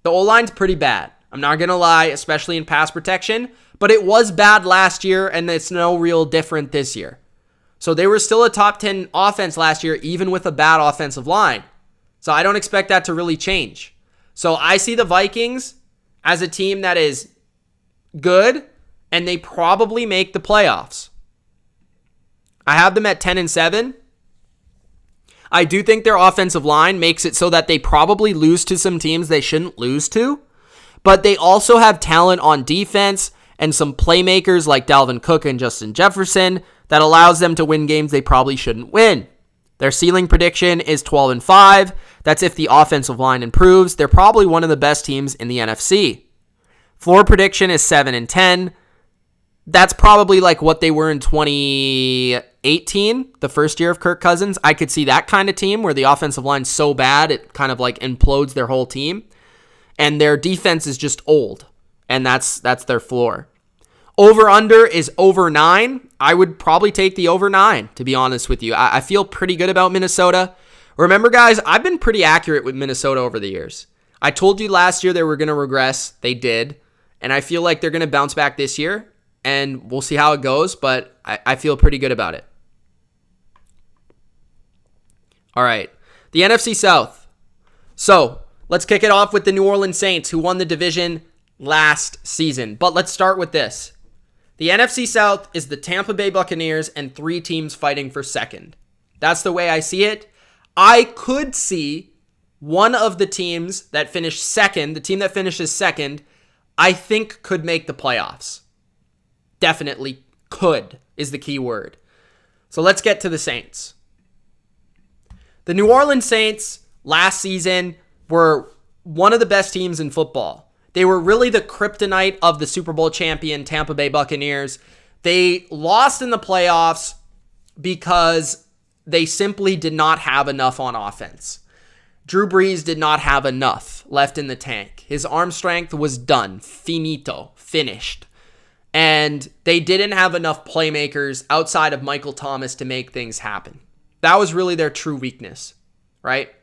The O-line's pretty bad. I'm not going to lie, especially in pass protection. But it was bad last year, and it's no real different this year. So they were still a top 10 offense last year, even with a bad offensive line. So I don't expect that to really change. So I see the Vikings as a team that is good, and they probably make the playoffs. I have them at 10-7. I do think their offensive line makes it so that they probably lose to some teams they shouldn't lose to. But they also have talent on defense and some playmakers like Dalvin Cook and Justin Jefferson that allows them to win games they probably shouldn't win. Their ceiling prediction is 12-5. That's if the offensive line improves. They're probably one of the best teams in the NFC. Floor prediction is 7-10. That's probably like what they were in 2018, the first year of Kirk Cousins. I could see that kind of team where the offensive line's so bad, it kind of like implodes their whole team. And their defense is just old. And that's their floor. Over-under is over 9. I would probably take the over 9, to be honest with you. I feel pretty good about Minnesota. Remember, guys, I've been pretty accurate with Minnesota over the years. I told you last year they were going to regress. They did. And I feel like they're going to bounce back this year. And we'll see how it goes, but I feel pretty good about it. All right. The NFC South. So, let's kick it off with the New Orleans Saints, who won the division last season. But let's start with this. The NFC South is the Tampa Bay Buccaneers and 3 teams fighting for second. That's the way I see it. I could see one of the teams that finished second, the team that finishes second, I think could make the playoffs. Definitely could is the key word. So let's get to the Saints. The New Orleans Saints last season were one of the best teams in football. They were really the kryptonite of the Super Bowl champion Tampa Bay Buccaneers. They lost in the playoffs because they simply did not have enough on offense. Drew Brees did not have enough left in the tank. His arm strength was done. Finito. Finished. And they didn't have enough playmakers outside of Michael Thomas to make things happen. That was really their true weakness, right?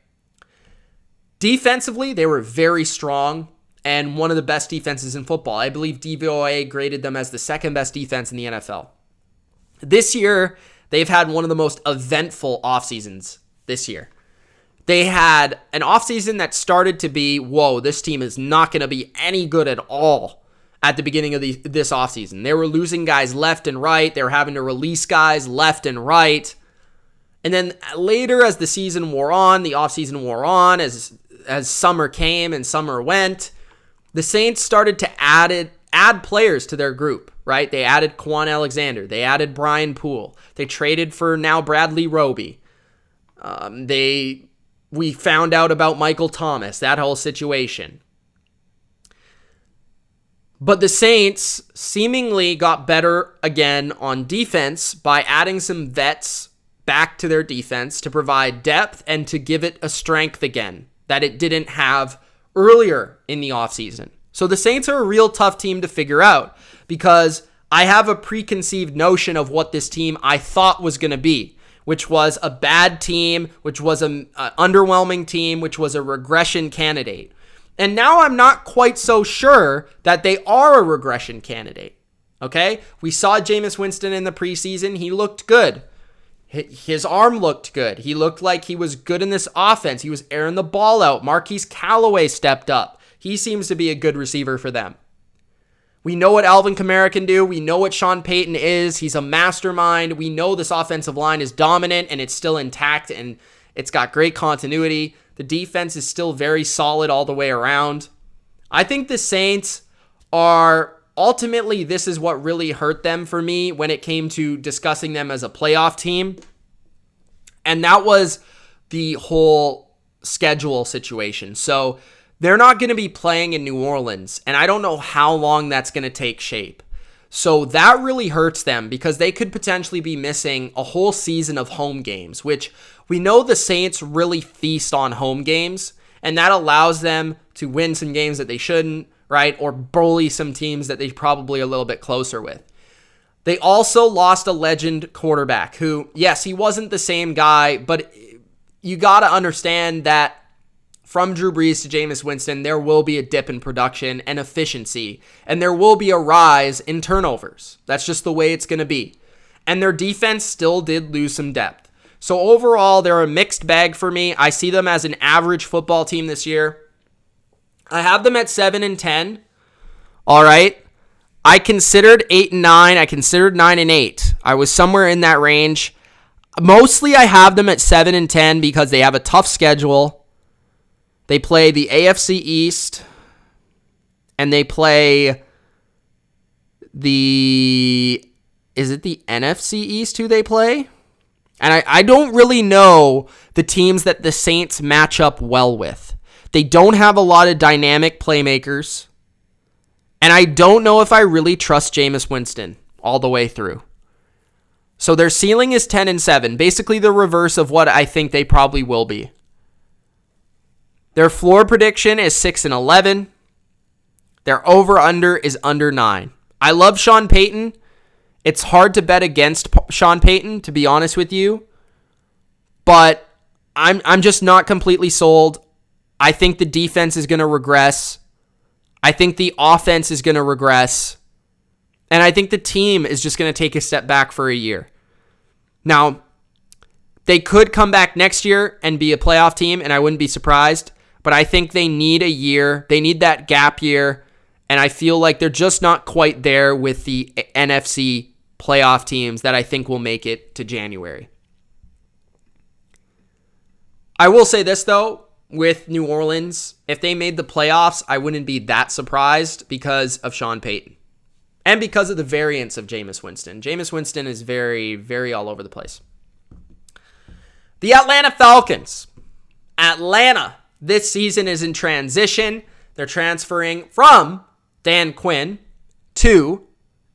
Defensively, they were very strong and one of the best defenses in football. I believe DVOA graded them as the second best defense in the NFL. This year, they've had one of the most eventful off seasons this year. They had an offseason that started to be, whoa, this team is not going to be any good at all at the beginning of this offseason. They were losing guys left and right. They were having to release guys left and right. And then later, as the season wore on, the offseason wore on, as summer came and summer went, the Saints started to add players to their group, right? They added Quan Alexander. They added Brian Poole. They traded for now Bradley Roby. We found out about Michael Thomas, that whole situation. But the Saints seemingly got better again on defense by adding some vets back to their defense to provide depth and to give it a strength again that it didn't have earlier in the offseason. So the Saints are a real tough team to figure out because I have a preconceived notion of what this team I thought was going to be, which was a bad team, which was an underwhelming team, which was a regression candidate. And now I'm not quite so sure that they are a regression candidate. Okay? We saw Jameis Winston in the preseason. He looked good. His arm looked good. He looked like he was good in this offense. He was airing the ball out. Marquise Callaway stepped up. He seems to be a good receiver for them. We know what Alvin Kamara can do. We know what Sean Payton is. He's a mastermind. We know this offensive line is dominant and it's still intact and it's got great continuity. The defense is still very solid all the way around. I think the Saints are ultimately, this is what really hurt them for me when it came to discussing them as a playoff team. And that was the whole schedule situation. So they're not going to be playing in New Orleans, and I don't know how long that's going to take shape. So that really hurts them because they could potentially be missing a whole season of home games, which we know the Saints really feast on home games, and that allows them to win some games that they shouldn't, right? Or bully some teams that they probably a little bit closer with. They also lost a legend quarterback who, yes, he wasn't the same guy, but you got to understand that from Drew Brees to Jameis Winston, there will be a dip in production and efficiency, and there will be a rise in turnovers. That's just the way it's going to be. And their defense still did lose some depth. So overall, they're a mixed bag for me. I see them as an average football team this year. I have them at 7-10. All right. I considered 8-9. I considered 9-8. I was somewhere in that range. Mostly I have them at 7-10 because they have a tough schedule. They play the AFC East, and they play is it the NFC East who they play? And I don't really know the teams that the Saints match up well with. They don't have a lot of dynamic playmakers, and I don't know if I really trust Jameis Winston all the way through. So their ceiling is 10-7, basically the reverse of what I think they probably will be. Their floor prediction is 6-11. Their over-under is under 9. I love Sean Payton. It's hard to bet against Sean Payton, to be honest with you. But I'm just not completely sold. I think the defense is going to regress. I think the offense is going to regress. And I think the team is just going to take a step back for a year. Now, they could come back next year and be a playoff team, and I wouldn't be surprised. But I think they need a year. They need that gap year. And I feel like they're just not quite there with the NFC playoff teams that I think will make it to January. I will say this, though, with New Orleans, if they made the playoffs, I wouldn't be that surprised because of Sean Payton. And because of the variance of Jameis Winston. Jameis Winston is very, very all over the place. The Atlanta Falcons. Atlanta. This season is in transition. They're transferring from Dan Quinn to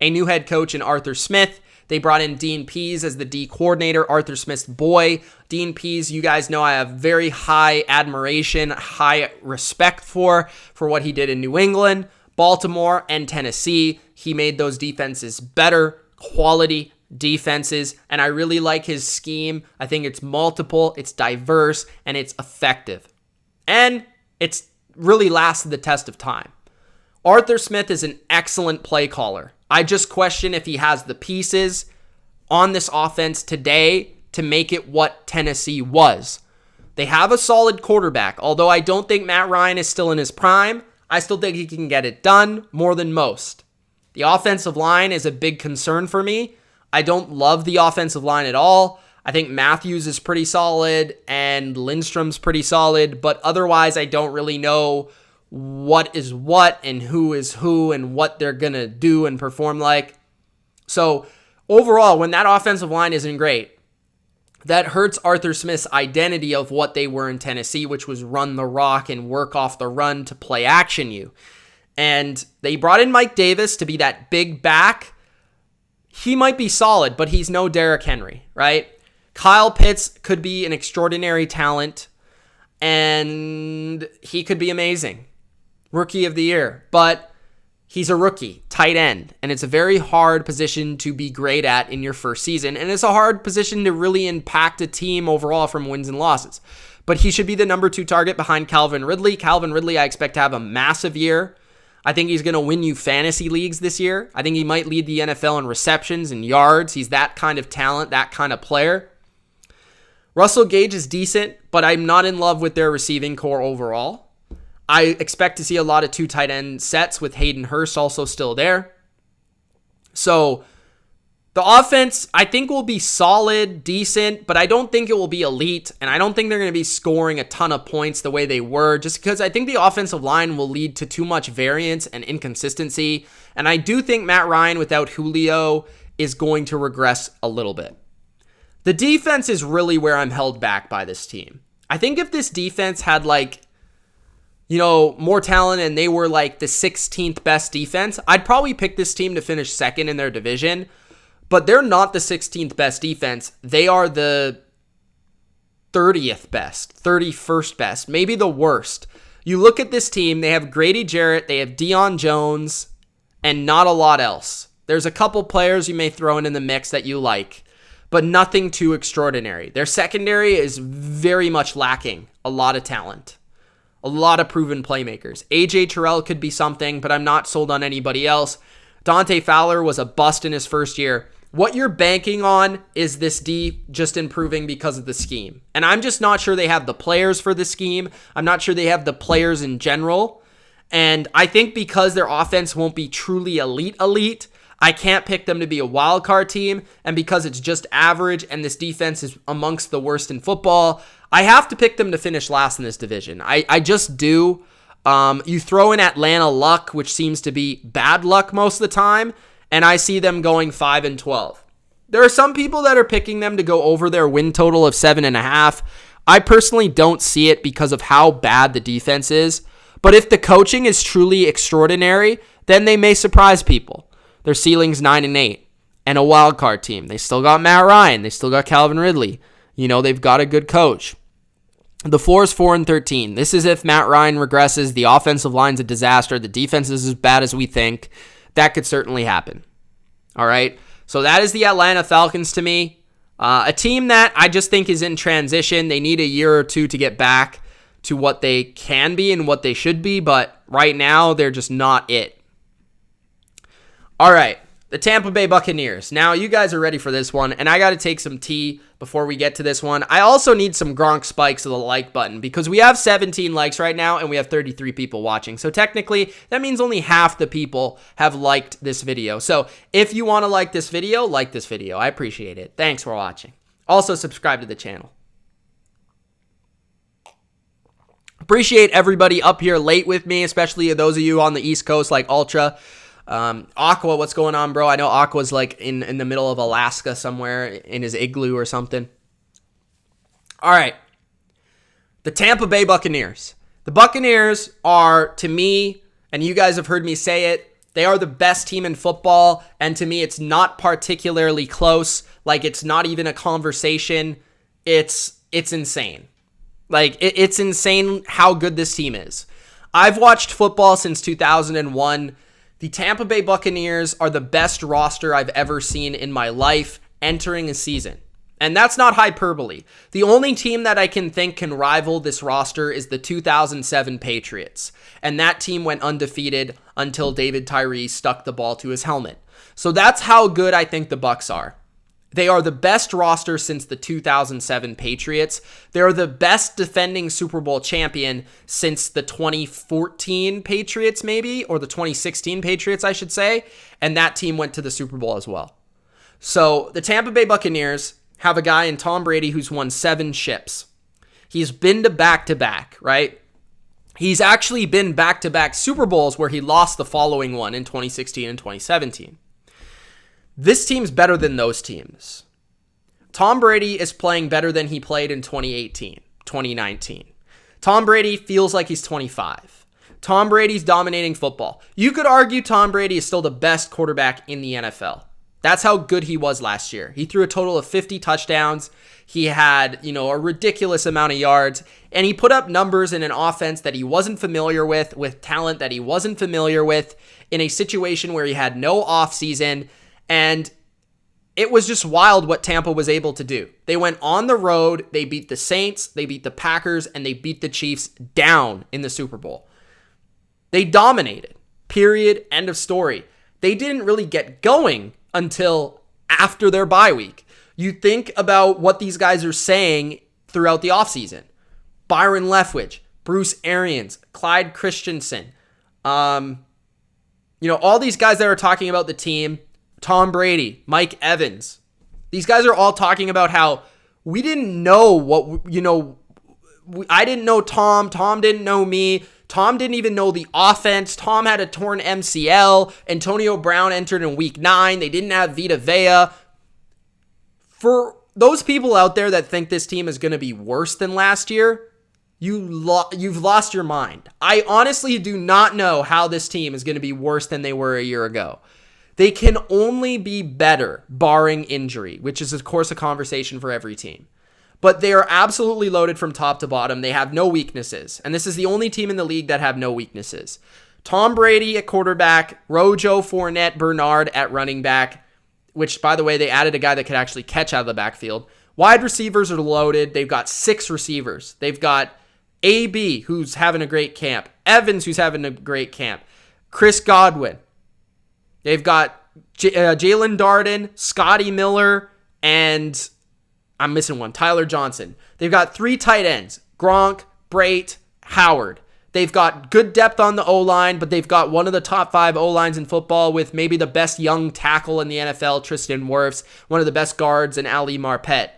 a new head coach in Arthur Smith. They brought in Dean Pease as the D coordinator, Arthur Smith's boy. Dean Pease, you guys know I have very high admiration, high respect for what he did in New England, Baltimore, and Tennessee. He made those defenses better, quality defenses, and I really like his scheme. I think it's multiple, it's diverse, and it's effective. And it's really lasted the test of time. Arthur Smith is an excellent play caller. I just question if he has the pieces on this offense today to make it what Tennessee was. They have a solid quarterback. Although I don't think Matt Ryan is still in his prime, I still think he can get it done more than most. The offensive line is a big concern for me. I don't love the offensive line at all. I think Matthews is pretty solid and Lindstrom's pretty solid, but otherwise I don't really know what is what and who is who and what they're going to do and perform like. So overall, when that offensive line isn't great, that hurts Arthur Smith's identity of what they were in Tennessee, which was run the rock and work off the run to play action you. And they brought in Mike Davis to be that big back. He might be solid, but he's no Derrick Henry, right? Kyle Pitts could be an extraordinary talent, and he could be amazing. Rookie of the year, but he's a rookie, tight end, and it's a very hard position to be great at in your first season, and it's a hard position to really impact a team overall from wins and losses. But he should be the number 2 target behind Calvin Ridley. Calvin Ridley, I expect to have a massive year. I think he's going to win you fantasy leagues this year. I think he might lead the NFL in receptions and yards. He's that kind of talent, that kind of player. Russell Gage is decent, but I'm not in love with their receiving core overall. I expect to see a lot of 2 tight end sets with Hayden Hurst also still there. So the offense, I think, will be solid, decent, but I don't think it will be elite, and I don't think they're going to be scoring a ton of points the way they were, just because I think the offensive line will lead to too much variance and inconsistency, and I do think Matt Ryan without Julio is going to regress a little bit. The defense is really where I'm held back by this team. I think if this defense had more talent and they were like the 16th best defense, I'd probably pick this team to finish second in their division. But they're not the 16th best defense. They are the 30th best, 31st best, maybe the worst. You look at this team, they have Grady Jarrett, they have Deion Jones, and not a lot else. There's a couple players you may throw in the mix that you like, but nothing too extraordinary. Their secondary is very much lacking a lot of talent, a lot of proven playmakers. AJ Terrell could be something, but I'm not sold on anybody else. Dante Fowler was a bust in his first year. What you're banking on is this D just improving because of the scheme. And I'm just not sure they have the players for the scheme. I'm not sure they have the players in general. And I think because their offense won't be truly elite, I can't pick them to be a wild card team, and because it's just average and this defense is amongst the worst in football, I have to pick them to finish last in this division. I just do. You throw in Atlanta luck, which seems to be bad luck most of the time, and I see them going 5-12. There are some people that are picking them to go over their win total of 7.5. I personally don't see it because of how bad the defense is, but if the coaching is truly extraordinary, then they may surprise people. Their ceiling's 9-8 and a wild card team. They still got Matt Ryan. They still got Calvin Ridley. They've got a good coach. The floor is 4-13. This is if Matt Ryan regresses. The offensive line's a disaster. The defense is as bad as we think. That could certainly happen. All right. So that is the Atlanta Falcons to me. A team that I just think is in transition. They need a year or two to get back to what they can be and what they should be. But right now, they're just not it. All right, the Tampa Bay Buccaneers. Now, you guys are ready for this one, and I got to take some tea before we get to this one. I also need some Gronk spikes to the like button because we have 17 likes right now, and we have 33 people watching. So technically, that means only half the people have liked this video. So if you want to like this video. I appreciate it. Thanks for watching. Also, subscribe to the channel. Appreciate everybody up here late with me, especially those of you on the East Coast like Ultra. Aqua, what's going on, bro? I know Aqua's like in the middle of Alaska somewhere in his igloo or something. All right. The Tampa Bay Buccaneers. The Buccaneers are, to me, and you guys have heard me say it, they are the best team in football, and to me, it's not particularly close. Like, it's not even a conversation. It's insane. Like, it's insane how good this team is. I've watched football since 2001. The Tampa Bay Buccaneers are the best roster I've ever seen in my life entering a season. And that's not hyperbole. The only team that I can think can rival this roster is the 2007 Patriots. And that team went undefeated until David Tyree stuck the ball to his helmet. So that's how good I think the Bucs are. They are the best roster since the 2007 Patriots. They're the best defending Super Bowl champion since the 2014 Patriots, maybe, or the 2016 Patriots, I should say. And that team went to the Super Bowl as well. So the Tampa Bay Buccaneers have a guy in Tom Brady who's won 7 ships. He's been to back-to-back, right? He's actually been back-to-back Super Bowls where he lost the following one in 2016 and 2017. This team's better than those teams. Tom Brady is playing better than he played in 2018, 2019. Tom Brady feels like he's 25. Tom Brady's dominating football. You could argue Tom Brady is still the best quarterback in the NFL. That's how good he was last year. He threw a total of 50 touchdowns. He had, a ridiculous amount of yards, and he put up numbers in an offense that he wasn't familiar with talent that he wasn't familiar with, in a situation where he had no offseason. And it was just wild what Tampa was able to do. They went on the road, they beat the Saints, they beat the Packers, and they beat the Chiefs down in the Super Bowl. They dominated. Period. End of story. They didn't really get going until after their bye week. You think about what these guys are saying throughout the offseason. Byron Leftwich, Bruce Arians, Clyde Christensen, all these guys that are talking about the team, Tom Brady, Mike Evans. These guys are all talking about how we didn't know what, I didn't know Tom. Tom didn't know me. Tom didn't even know the offense. Tom had a torn MCL. Antonio Brown entered in week 9. They didn't have Vita Vea. For those people out there that think this team is going to be worse than last year, you've lost your mind. I honestly do not know how this team is going to be worse than they were a year ago. They can only be better, barring injury, which is, of course, a conversation for every team. But they are absolutely loaded from top to bottom. They have no weaknesses. And this is the only team in the league that have no weaknesses. Tom Brady at quarterback, Rojo, Fournette, Bernard at running back, which, by the way, they added a guy that could actually catch out of the backfield. Wide receivers are loaded. They've got 6 receivers. They've got AB, who's having a great camp. Evans, who's having a great camp. Chris Godwin. They've got Jalen Darden, Scotty Miller, and I'm missing one, Tyler Johnson. They've got 3 tight ends, Gronk, Brait, Howard. They've got good depth on the O-line, but they've got one of the top 5 O-lines in football with maybe the best young tackle in the NFL, Tristan Wirfs, one of the best guards in Ali Marpet.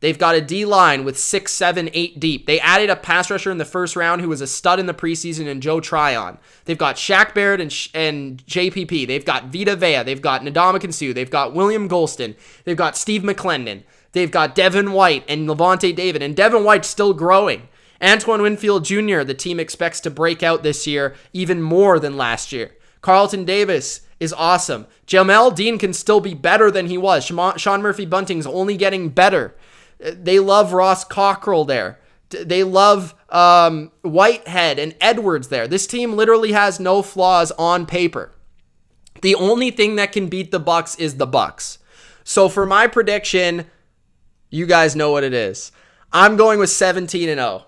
They've got a D-line with 6, 7, 8 deep. They added a pass rusher in the first round who was a stud in the preseason in Joe Tryon. They've got Shaq Barrett and JPP. They've got Vita Vea. They've got Ndamukong Suh. They've got William Golston. They've got Steve McClendon. They've got Devin White and Levante David. And Devin White's still growing. Antoine Winfield Jr., the team expects to break out this year even more than last year. Carlton Davis is awesome. Jamel Dean can still be better than he was. Sean Murphy-Bunting's only getting better. They love Ross Cockrell there. They love Whitehead and Edwards there. This team literally has no flaws on paper. The only thing that can beat the Bucs is the Bucs. So for my prediction, you guys know what it is. I'm going with 17-0.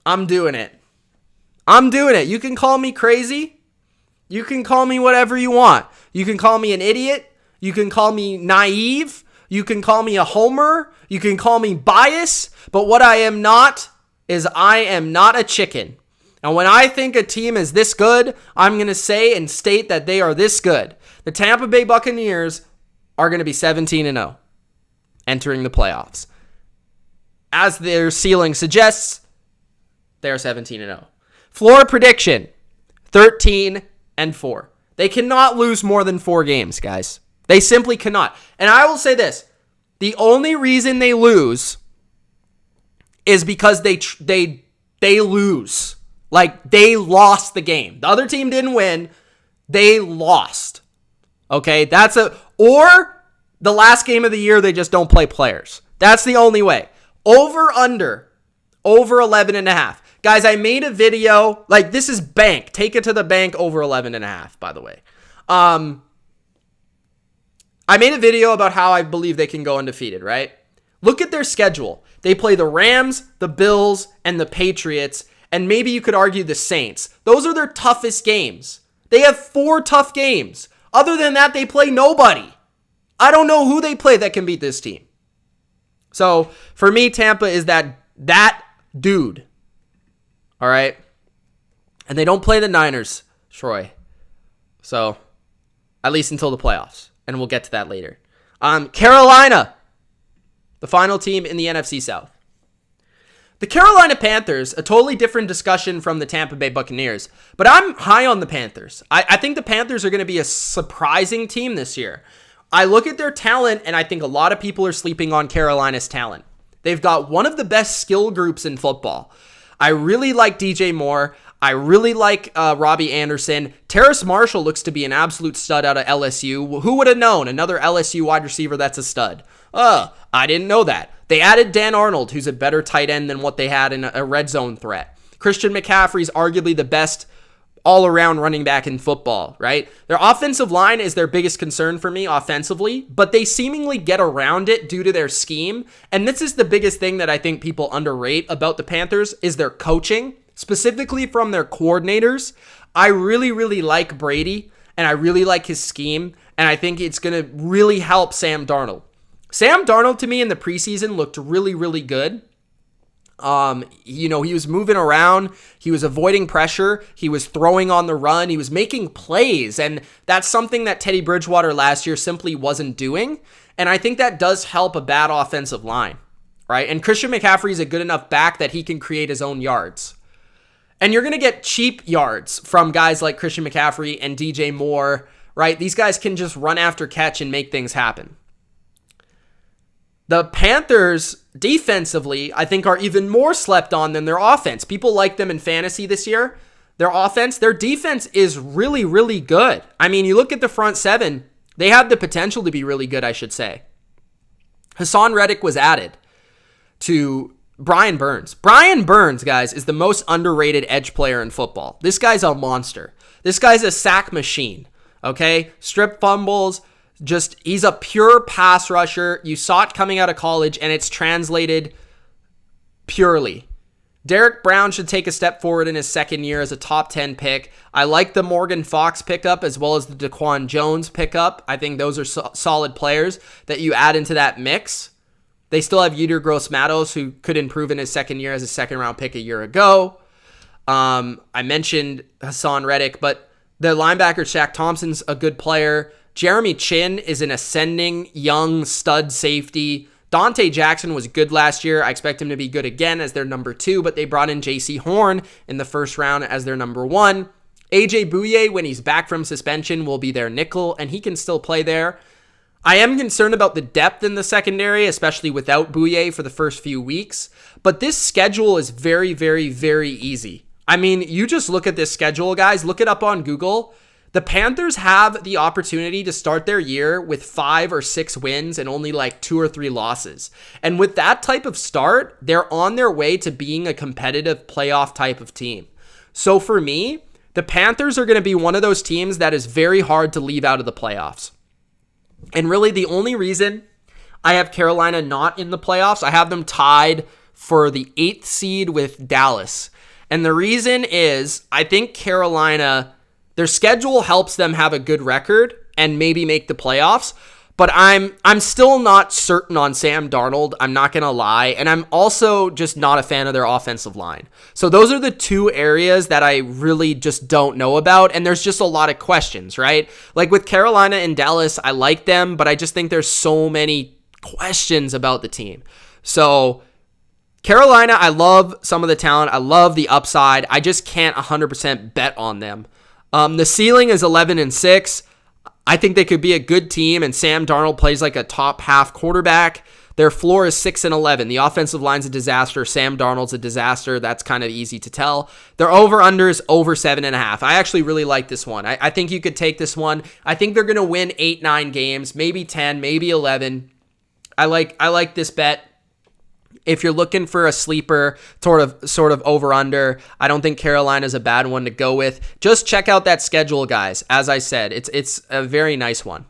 I'm doing it. You can call me crazy. You can call me whatever you want. You can call me an idiot. You can call me naive. You can call me a homer. You can call me biased. But what I am not is I am not a chicken. And when I think a team is this good, I'm going to say and state that they are this good. The Tampa Bay Buccaneers are going to be 17-0 entering the playoffs. As their ceiling suggests, they are 17-0. Floor prediction, 13-4. They cannot lose more than 4 games, guys. They simply cannot. And I will say this. The only reason they lose is because they lose. Like, they lost the game. The other team didn't win. They lost. Okay? Or the last game of the year, they just don't play players. That's the only way. Over 11.5. Guys, I made a video. Like, this is bank. Take it to the bank over 11.5, by the way. I made a video about how I believe they can go undefeated, right? Look at their schedule. They play the Rams, the Bills, and the Patriots, and maybe you could argue the Saints. Those are their toughest games. They have 4 tough games. Other than that, they play nobody. I don't know who they play that can beat this team. So for me, Tampa is that dude. All right. And they don't play the Niners, Troy. So at least until the playoffs. And we'll get to that later. Carolina, the final team in the NFC South. The Carolina Panthers, a totally different discussion from the Tampa Bay Buccaneers. But I'm high on the Panthers. I think the Panthers are going to be a surprising team this year. I look at their talent, and I think a lot of people are sleeping on Carolina's talent. They've got one of the best skill groups in football. I really like DJ Moore. I really like Robbie Anderson. Terrace Marshall looks to be an absolute stud out of LSU. Who would have known? Another LSU wide receiver that's a stud. I didn't know that. They added Dan Arnold, who's a better tight end than what they had in a red zone threat. Christian McCaffrey's arguably the best all-around running back in football, right? Their offensive line is their biggest concern for me offensively, but they seemingly get around it due to their scheme. And this is the biggest thing that I think people underrate about the Panthers is their coaching, specifically from their coordinators. I really, really like Brady, and I really like his scheme, and I think it's going to really help Sam Darnold. Sam Darnold, to me, in the preseason looked really, really good. He was moving around. He was avoiding pressure. He was throwing on the run. He was making plays. And that's something that Teddy Bridgewater last year simply wasn't doing. And I think that does help a bad offensive line, right? And Christian McCaffrey is a good enough back that he can create his own yards. And you're going to get cheap yards from guys like Christian McCaffrey and DJ Moore, right? These guys can just run after catch and make things happen. The Panthers, defensively, I think are even more slept on than their offense. People like them in fantasy this year. Their defense is really, really good. I mean, you look at the front seven, they have the potential to be really good, I should say. Hassan Reddick was added to Brian Burns. Brian Burns, guys, is the most underrated edge player in football. This guy's a monster. This guy's a sack machine, okay? Strip fumbles. He's a pure pass rusher. You saw it coming out of college, and it's translated purely. Derek Brown should take a step forward in his second year as a top 10 pick. I like the Morgan Fox pickup as well as the Daquan Jones pickup. I think those are solid players that you add into that mix. They still have Yetur Gross-Matos, who could improve in his second year as a second-round pick a year ago. I mentioned Hassan Reddick, but the linebacker Shaq Thompson's a good player. Jeremy Chin is an ascending young stud safety. Dante Jackson was good last year. I expect him to be good again as their number 2, but they brought in J.C. Horn in the first round as their number 1. AJ Bouye, when he's back from suspension, will be their nickel, and he can still play there. I am concerned about the depth in the secondary, especially without Bouye for the first few weeks, but this schedule is very, very, very easy. I mean, you just look at this schedule, guys. Look it up on Google. The Panthers have the opportunity to start their year with 5 or 6 wins and only like 2 or 3 losses. And with that type of start, they're on their way to being a competitive playoff type of team. So for me, the Panthers are going to be one of those teams that is very hard to leave out of the playoffs. And really the only reason I have Carolina not in the playoffs, I have them tied for the 8th seed with Dallas. And the reason is I think Carolina, their schedule helps them have a good record and maybe make the playoffs, but I'm still not certain on Sam Darnold. I'm not going to lie, and I'm also just not a fan of their offensive line. So those are the 2 areas that I really just don't know about, and there's just a lot of questions, right? Like with Carolina and Dallas, I like them, but I just think there's so many questions about the team. So Carolina, I love some of the talent. I love the upside. I just can't 100% bet on them. The ceiling is 11-6. I think they could be a good team, and Sam Darnold plays like a top half quarterback. Their floor is 6-11. The offensive line's a disaster. Sam Darnold's a disaster. That's kind of easy to tell. Their over-under is over 7.5. I actually really like this one. I think you could take this one. I think they're going to win 8-9 games, maybe 10, maybe 11. I like this bet. If you're looking for a sleeper sort of over-under, I don't think Carolina's a bad one to go with. Just check out that schedule, guys. As I said, it's a very nice one.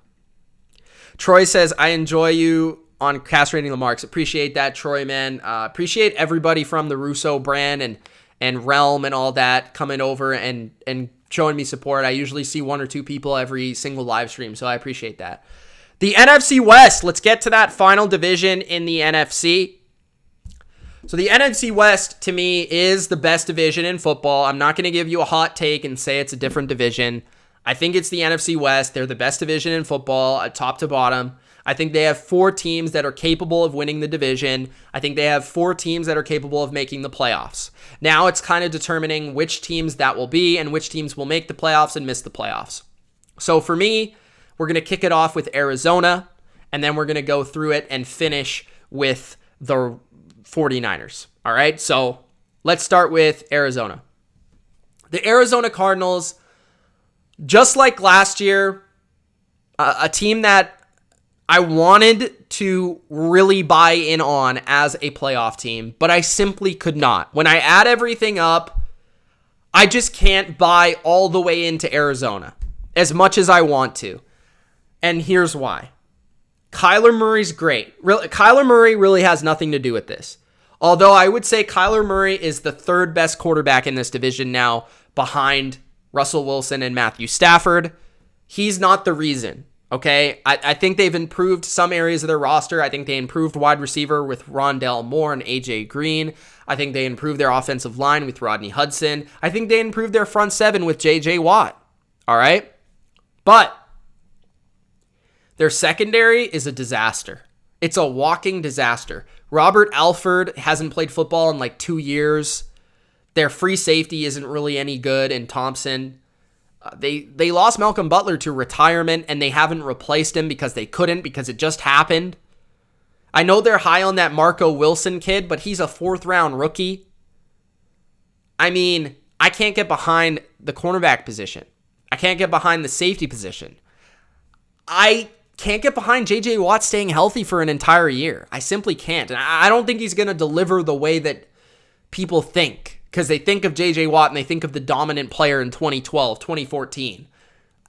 Troy says, I enjoy you on castrating the marks. Appreciate that, Troy, man. Appreciate everybody from the Russo brand and Realm and all that coming over and showing me support. I usually see 1 or 2 people every single live stream, so I appreciate that. The NFC West, let's get to that final division in the NFC. So the NFC West, to me, is the best division in football. I'm not going to give you a hot take and say it's a different division. I think it's the NFC West. They're the best division in football, top to bottom. I think they have 4 teams that are capable of winning the division. I think they have 4 teams that are capable of making the playoffs. Now it's kind of determining which teams that will be and which teams will make the playoffs and miss the playoffs. So for me, we're going to kick it off with Arizona, and then we're going to go through it and finish with the 49ers. All right, so let's start with Arizona. The Arizona Cardinals, just like last year, a team that I wanted to really buy in on as a playoff team, but I simply could not. When I add everything up, I just can't buy all the way into Arizona as much as I want to. And here's why. Kyler Murray's great. Kyler Murray really has nothing to do with this. Although I would say Kyler Murray is the 3rd best quarterback in this division now, behind Russell Wilson and Matthew Stafford. He's not the reason, okay? I think they've improved some areas of their roster. I think they improved wide receiver with Rondale Moore and AJ Green. I think they improved their offensive line with Rodney Hudson. I think they improved their front 7 with JJ Watt, all right? But their secondary is a disaster. It's a walking disaster. Robert Alford hasn't played football in like 2 years. Their free safety isn't really any good in Thompson. They lost Malcolm Butler to retirement, and they haven't replaced him because they couldn't, because it just happened. I know they're high on that Marco Wilson kid, but he's a 4th-round rookie. I mean, I can't get behind the cornerback position. I can't get behind the safety position. I can't get behind JJ Watt staying healthy for an entire year. I simply can't. And I don't think he's going to deliver the way that people think, because they think of JJ Watt and they think of the dominant player in 2012, 2014.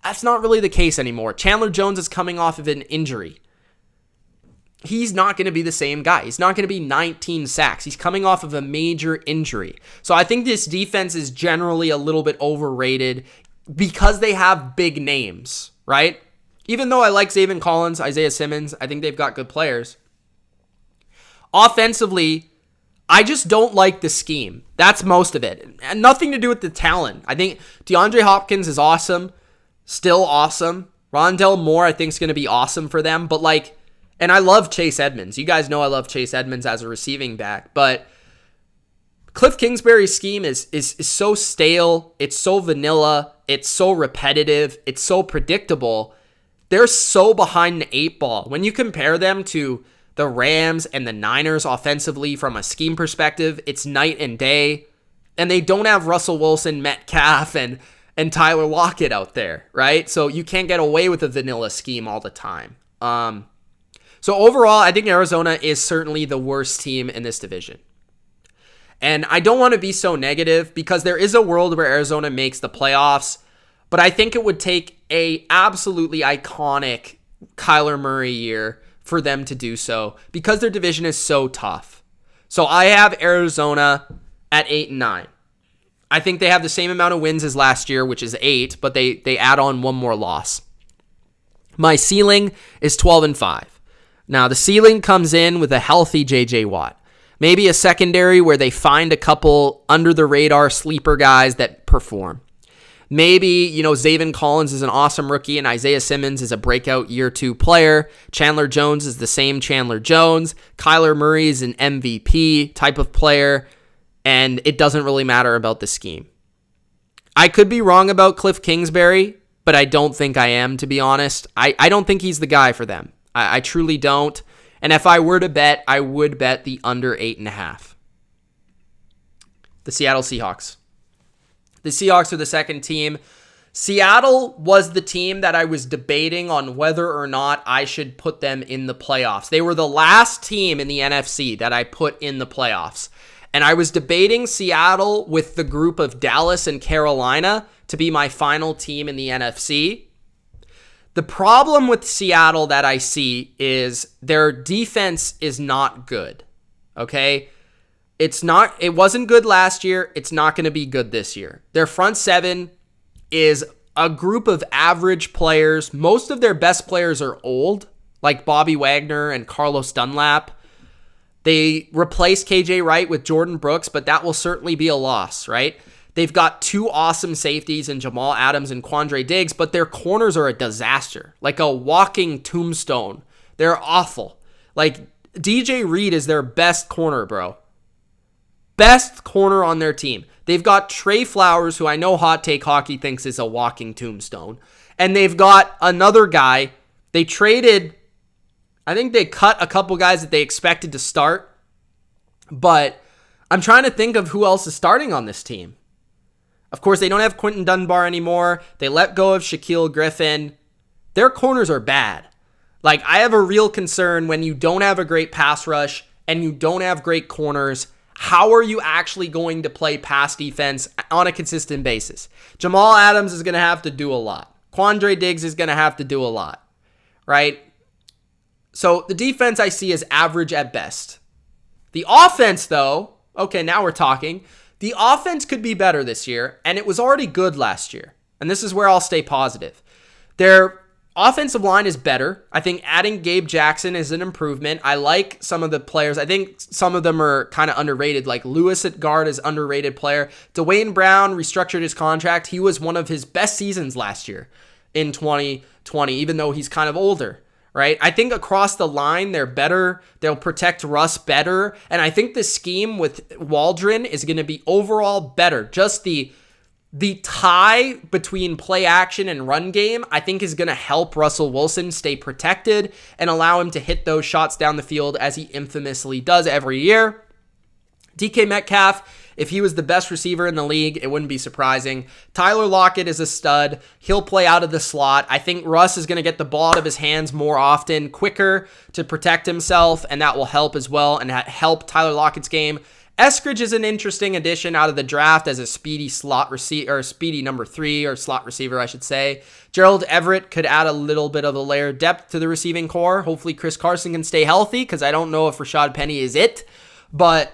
That's not really the case anymore. Chandler Jones is coming off of an injury. He's not going to be the same guy. He's not going to be 19 sacks. He's coming off of a major injury. So I think this defense is generally a little bit overrated because they have big names, right? Even though I like Zaven Collins, Isaiah Simmons, I think they've got good players. Offensively, I just don't like the scheme. That's most of it. And nothing to do with the talent. I think DeAndre Hopkins is awesome. Still awesome. Rondale Moore, I think, is going to be awesome for them. But and I love Chase Edmonds. You guys know I love Chase Edmonds as a receiving back. But Cliff Kingsbury's scheme is so stale. It's so vanilla. It's so repetitive. It's so predictable. They're so behind the 8 ball. When you compare them to the Rams and the Niners offensively from a scheme perspective, it's night and day. And they don't have Russell Wilson, Metcalf, and Tyler Lockett out there, right? So you can't get away with a vanilla scheme all the time. So overall, I think Arizona is certainly the worst team in this division. And I don't want to be so negative because there is a world where Arizona makes the playoffs, but I think it would take a absolutely iconic Kyler Murray year for them to do so because their division is so tough. So I have Arizona at 8-9. I think they have the same amount of wins as last year, which is 8, but they add on one more loss. My ceiling is 12-5. Now, the ceiling comes in with a healthy J.J. Watt. Maybe a secondary where they find a couple under-the-radar sleeper guys that perform. Maybe, Zaven Collins is an awesome rookie and Isaiah Simmons is a breakout year 2 player. Chandler Jones is the same Chandler Jones. Kyler Murray is an MVP type of player, and it doesn't really matter about the scheme. I could be wrong about Cliff Kingsbury, but I don't think I am, to be honest. I don't think he's the guy for them. I truly don't. And if I were to bet, I would bet the under 8.5. The Seattle Seahawks. The Seahawks are the second team. Seattle was the team that I was debating on whether or not I should put them in the playoffs. They were the last team in the NFC that I put in the playoffs. And I was debating Seattle with the group of Dallas and Carolina to be my final team in the NFC. The problem with Seattle that I see is their defense is not good. Okay? It wasn't good last year. It's not going to be good this year. Their front 7 is a group of average players. Most of their best players are old. like Bobby Wagner and Carlos Dunlap. They replaced KJ Wright with Jordan Brooks, but that will certainly be a loss, right? They've got two awesome safeties in Jamal Adams and Quandre Diggs, but their corners are a disaster, like a walking tombstone. They're awful. Like, DJ Reed is their best corner, bro. Best corner on their team. They've got Trey Flowers, who I know Hot Take Hockey thinks is a walking tombstone. And they've got another guy. They traded, I think they cut a couple guys that they expected to start. But I'm trying to think of who else is starting on this team. Of course, they don't have Quentin Dunbar anymore. They let go of Shaquille Griffin. Their corners are bad. Like, I have a real concern when you don't have a great pass rush and you don't have great corners. How are you actually going to play pass defense on a consistent basis? Jamal Adams is going to have to do a lot. Quandre Diggs is going to have to do a lot, right? So the defense I see is average at best. The offense, though, okay, now we're talking. The offense could be better this year, and it was already good last year. And this is where I'll stay positive. Their offensive line is better. I think adding Gabe Jackson is an improvement. I like some of the players. I think some of them are kind of underrated. Like Lewis at guard is an underrated player. Dwayne Brown restructured his contract. He was one of his best seasons last year in 2020, even though he's kind of older, right? I think across the line, they're better. They'll protect Russ better. And I think the scheme with Waldron is going to be overall better. Just the tie between play action and run game, I think, is going to help Russell Wilson stay protected and allow him to hit those shots down the field as he infamously does every year. DK Metcalf, if he was the best receiver in the league, it wouldn't be surprising. Tyler Lockett is a stud. He'll play out of the slot. I think Russ is going to get the ball out of his hands more often, quicker to protect himself, and that will help as well and help Tyler Lockett's game. Eskridge is an interesting addition out of the draft as a speedy slot receiver, or speedy number 3, or slot receiver, I should say. Gerald Everett could add a little bit of a layer of depth to the receiving core. Hopefully Chris Carson can stay healthy, because I don't know if Rashad Penny is it. But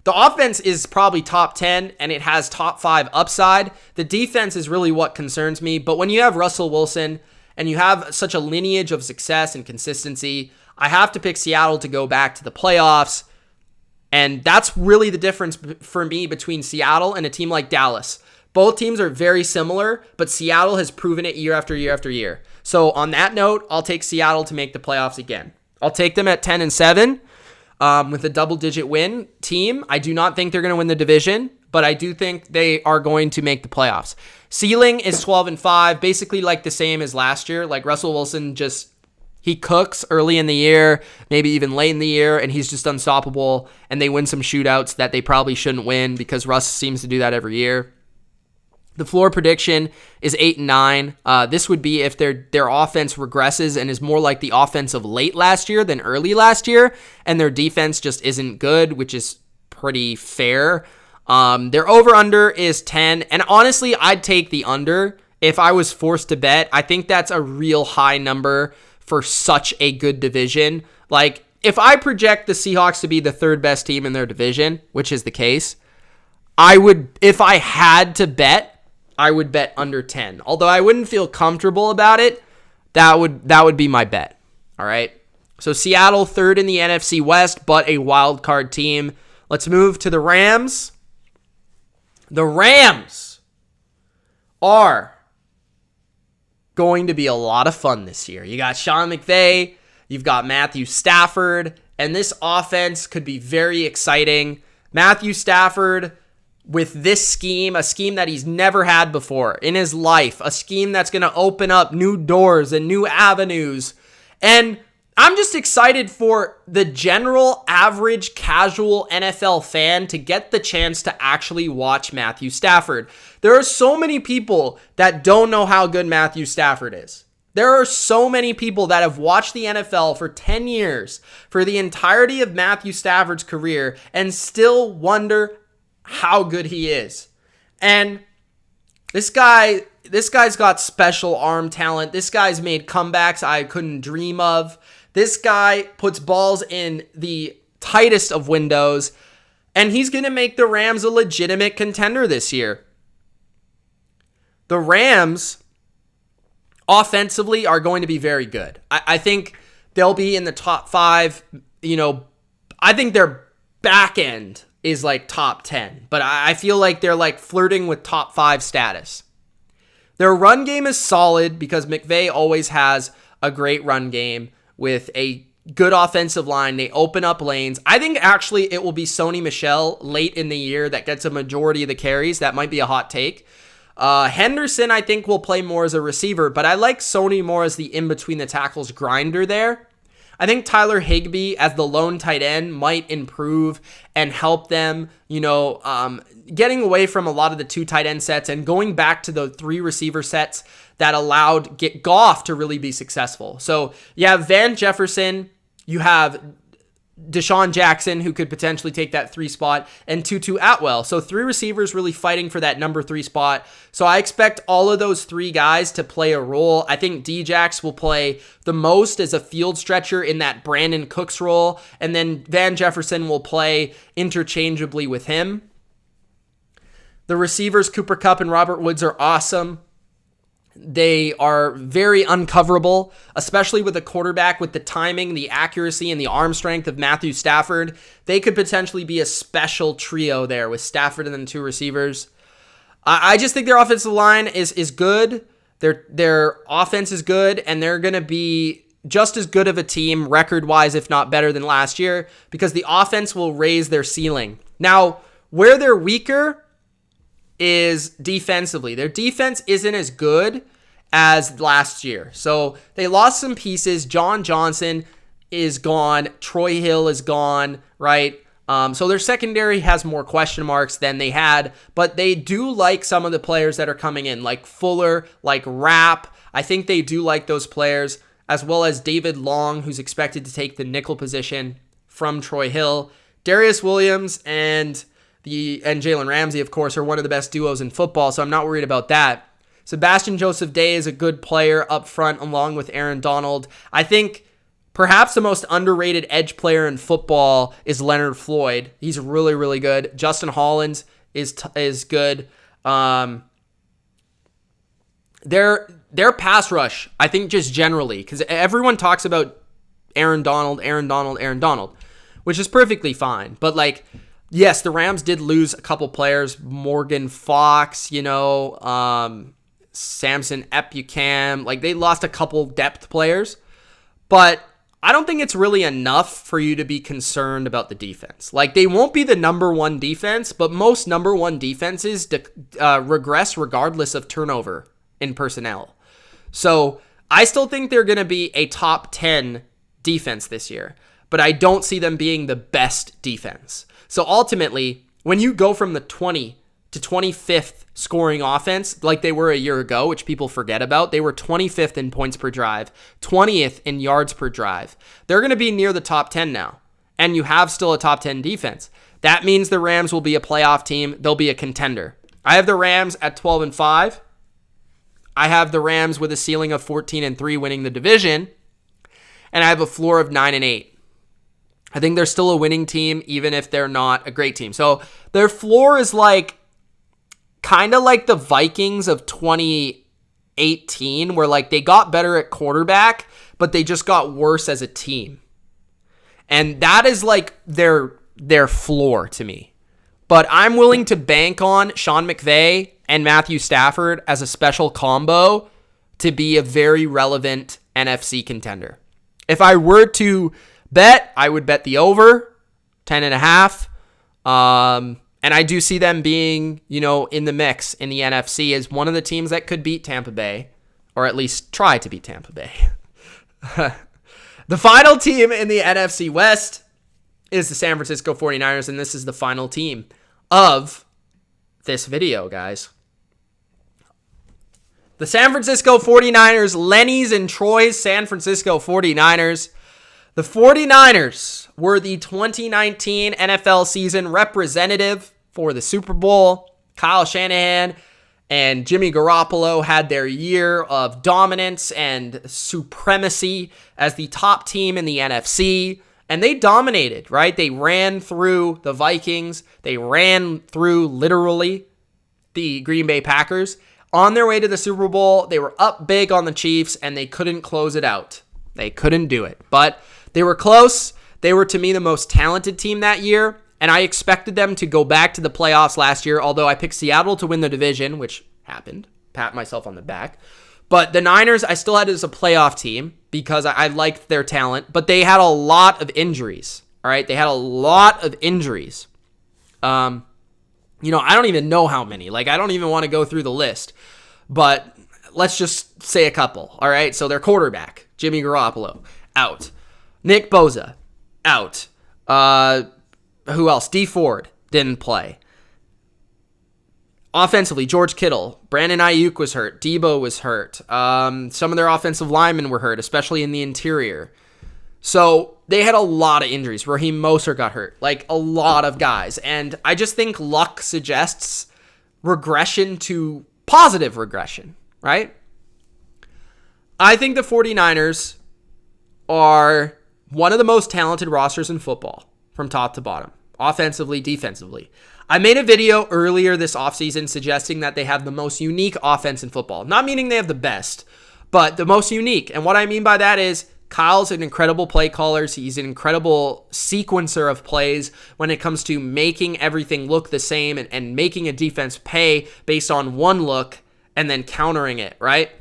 the offense is probably top 10, and it has top 5 upside. The defense is really what concerns me. But when you have Russell Wilson, and you have such a lineage of success and consistency, I have to pick Seattle to go back to the playoffs. And that's really the difference for me between Seattle and a team like Dallas. Both teams are very similar, but Seattle has proven it year after year after year. So on that note, I'll take Seattle to make the playoffs again. I'll take them at 10-7 with a double-digit win team. I do not think they're going to win the division, but I do think they are going to make the playoffs. Ceiling is 12-5, basically like the same as last year. Like Russell Wilson he cooks early in the year, maybe even late in the year, and he's just unstoppable, and they win some shootouts that they probably shouldn't win because Russ seems to do that every year. The floor prediction is 8-9. This would be if their offense regresses and is more like the offense of late last year than early last year, and their defense just isn't good, which is pretty fair. Their over-under is 10, and honestly, I'd take the under if I was forced to bet. I think that's a real high number for such a good division. Like, if I project the Seahawks to be the 3rd best team in their division, which is the case, if I had to bet, I would bet under 10. Although I wouldn't feel comfortable about it, that would be my bet. All right. So Seattle 3rd in the NFC West, but a wild card team. Let's move to the Rams. The Rams are going to be a lot of fun this year. You got Sean McVay, you've got Matthew Stafford, and this offense could be very exciting. Matthew Stafford with this scheme, a scheme that he's never had before in his life, a scheme that's going to open up new doors and new avenues. And I'm just excited for the general average casual NFL fan to get the chance to actually watch Matthew Stafford. There are so many people that don't know how good Matthew Stafford is. There are so many people that have watched the NFL for 10 years, for the entirety of Matthew Stafford's career, and still wonder how good he is. And this guy's got special arm talent. This guy's made comebacks I couldn't dream of. This guy puts balls in the tightest of windows, and he's going to make the Rams a legitimate contender this year. The Rams offensively are going to be very good. I think they'll be in the top 5. I think their back end is like top 10, but I feel like they're like flirting with top 5 status. Their run game is solid because McVay always has a great run game with a good offensive line. They open up lanes. I think actually it will be Sony Michel late in the year that gets a majority of the carries. That might be a hot take. Henderson, I think, will play more as a receiver, but I like Sony more as the in-between-the-tackles grinder there. I think Tyler Higbee as the lone tight end might improve and help them, getting away from a lot of the 2 tight end sets and going back to the 3 receiver sets that allowed Goff to really be successful. So you have Van Jefferson, you have Deshaun Jackson, who could potentially take that 3 spot, and Tutu Atwell. So 3 receivers really fighting for that number 3 spot. So I expect all of those 3 guys to play a role. I think Djax will play the most as a field stretcher in that Brandon Cooks role, and then Van Jefferson will play interchangeably with him. The receivers, Cooper Kupp and Robert Woods, are awesome. They are very uncoverable, especially with a quarterback with the timing, the accuracy, and the arm strength of Matthew Stafford. They could potentially be a special trio there with Stafford and then 2 receivers. I just think their offensive line is good. Their offense is good, and they're going to be just as good of a team record-wise, if not better than last year, because the offense will raise their ceiling. Now, where they're weaker is defensively. Their defense isn't as good as last year. So they lost some pieces. John Johnson is gone. Troy Hill is gone, right? So their secondary has more question marks than they had, but they do like some of the players that are coming in, like Fuller, like Rapp. I think they do like those players, as well as David Long, who's expected to take the nickel position from Troy Hill. Darius Williams and Jalen Ramsey, of course, are one of the best duos in football, so I'm not worried about that. Sebastian Joseph Day is a good player up front along with Aaron Donald. I think perhaps the most underrated edge player in football is Leonard Floyd. He's really, really good. Justin Hollins is good. Their pass rush, I think just generally, because everyone talks about Aaron Donald, which is perfectly fine. But yes, the Rams did lose a couple players. Morgan Fox, Samson Ebukam. They lost a couple depth players. But I don't think it's really enough for you to be concerned about the defense. They won't be the number 1 defense, but most number 1 defenses regress regardless of turnover in personnel. So I still think they're going to be a top 10 defense this year, but I don't see them being the best defense. So ultimately, when you go from the 20 to 25th scoring offense like they were a year ago, which people forget about, they were 25th in points per drive, 20th in yards per drive. They're going to be near the top 10 now, and you have still a top 10 defense. That means the Rams will be a playoff team. They'll be a contender. I have the Rams at 12-5. I have the Rams with a ceiling of 14-3 winning the division, and I have a floor of 9-8. I think they're still a winning team, even if they're not a great team. So their floor is kind of like the Vikings of 2018, where they got better at quarterback, but they just got worse as a team. And that is their floor to me. But I'm willing to bank on Sean McVay and Matthew Stafford as a special combo to be a very relevant NFC contender. If I were to bet, I would bet the over 10.5. And I do see them being, in the mix in the NFC as one of the teams that could beat Tampa Bay, or at least try to beat Tampa Bay. The final team in the NFC West is the San Francisco 49ers, and this is the final team of this video, guys. The San Francisco 49ers, Lenny's and Troy's San Francisco 49ers. The 49ers were the 2019 NFL season representative for the Super Bowl. Kyle Shanahan and Jimmy Garoppolo had their year of dominance and supremacy as the top team in the NFC, and they dominated, right? They ran through the Vikings. They ran through, literally, the Green Bay Packers. On their way to the Super Bowl, they were up big on the Chiefs, and they couldn't close it out. They couldn't do it. But they were close. They were, to me, the most talented team that year, and I expected them to go back to the playoffs last year, although I picked Seattle to win the division, which happened. Pat myself on the back. But the Niners, I still had as a playoff team because I liked their talent, but they had a lot of injuries. All right, they had a lot of injuries. I don't even know how many. I don't even want to go through the list, but let's just say a couple. All right, so their quarterback, Jimmy Garoppolo, out. Nick Bosa, out. Who else? Dee Ford didn't play. Offensively, George Kittle, Brandon Ayuk was hurt, Debo was hurt. Some of their offensive linemen were hurt, especially in the interior. So they had a lot of injuries. Raheem Mostert got hurt, a lot of guys. And I just think luck suggests regression to positive regression, right? I think the 49ers are one of the most talented rosters in football from top to bottom, offensively, defensively. I made a video earlier this offseason suggesting that they have the most unique offense in football. Not meaning they have the best, but the most unique. And what I mean by that is Kyle's an incredible play caller. He's an incredible sequencer of plays when it comes to making everything look the same and making a defense pay based on one look and then countering it, right?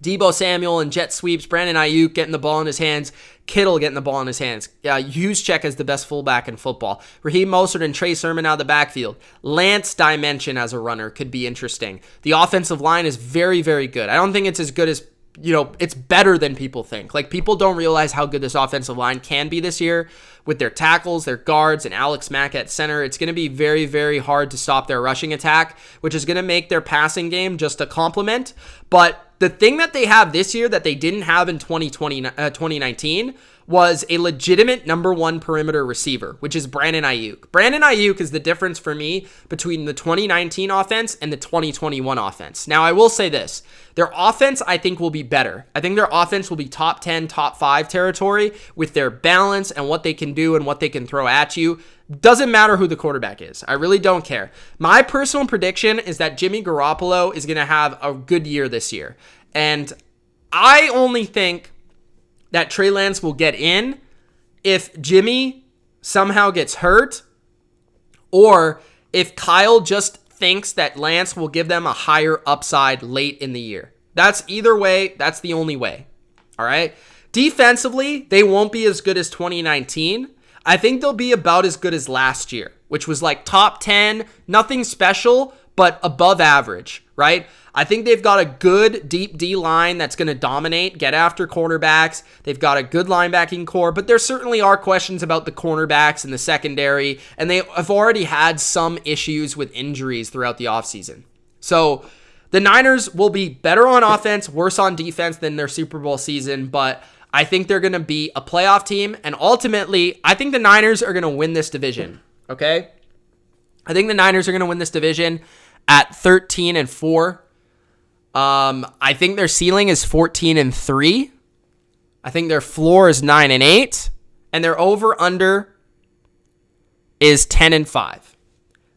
Debo Samuel and jet sweeps, Brandon Ayuk getting the ball in his hands, Kittle getting the ball in his hands. Juszczyk is the best fullback in football. Raheem Mostert and Trey Sermon out of the backfield. Lance Dimension as a runner could be interesting. The offensive line is very, very good. I don't think it's as good as, it's better than people think. People don't realize how good this offensive line can be this year with their tackles, their guards, and Alex Mack at center. It's going to be very, very hard to stop their rushing attack, which is going to make their passing game just a compliment. But the thing that they have this year that they didn't have in 2019 was a legitimate number one perimeter receiver, which is Brandon Ayuk. Brandon Ayuk is the difference for me between the 2019 offense and the 2021 offense. Now, I will say this. Their offense, I think, will be better. I think their offense will be top 10, top 5 territory with their balance and what they can do and what they can throw at you. Doesn't matter who the quarterback is. I really don't care. My personal prediction is that Jimmy Garoppolo is going to have a good year this year. And I only think that Trey Lance will get in if Jimmy somehow gets hurt or if Kyle just thinks that Lance will give them a higher upside late in the year. That's either way. That's the only way. All right. Defensively, they won't be as good as 2019. I think they'll be about as good as last year, which was top 10, nothing special, but above average, right? I think they've got a good deep D line that's going to dominate, get after quarterbacks. They've got a good linebacking core, but there certainly are questions about the cornerbacks and the secondary, and they have already had some issues with injuries throughout the offseason. So the Niners will be better on offense, worse on defense than their Super Bowl season, but I think they're going to be a playoff team, and ultimately, I think the Niners are going to win this division, okay? I think the Niners are going to win this division at 13-4. I think their ceiling is 14-3. I think their floor is 9-8, and their over/under is 10-5.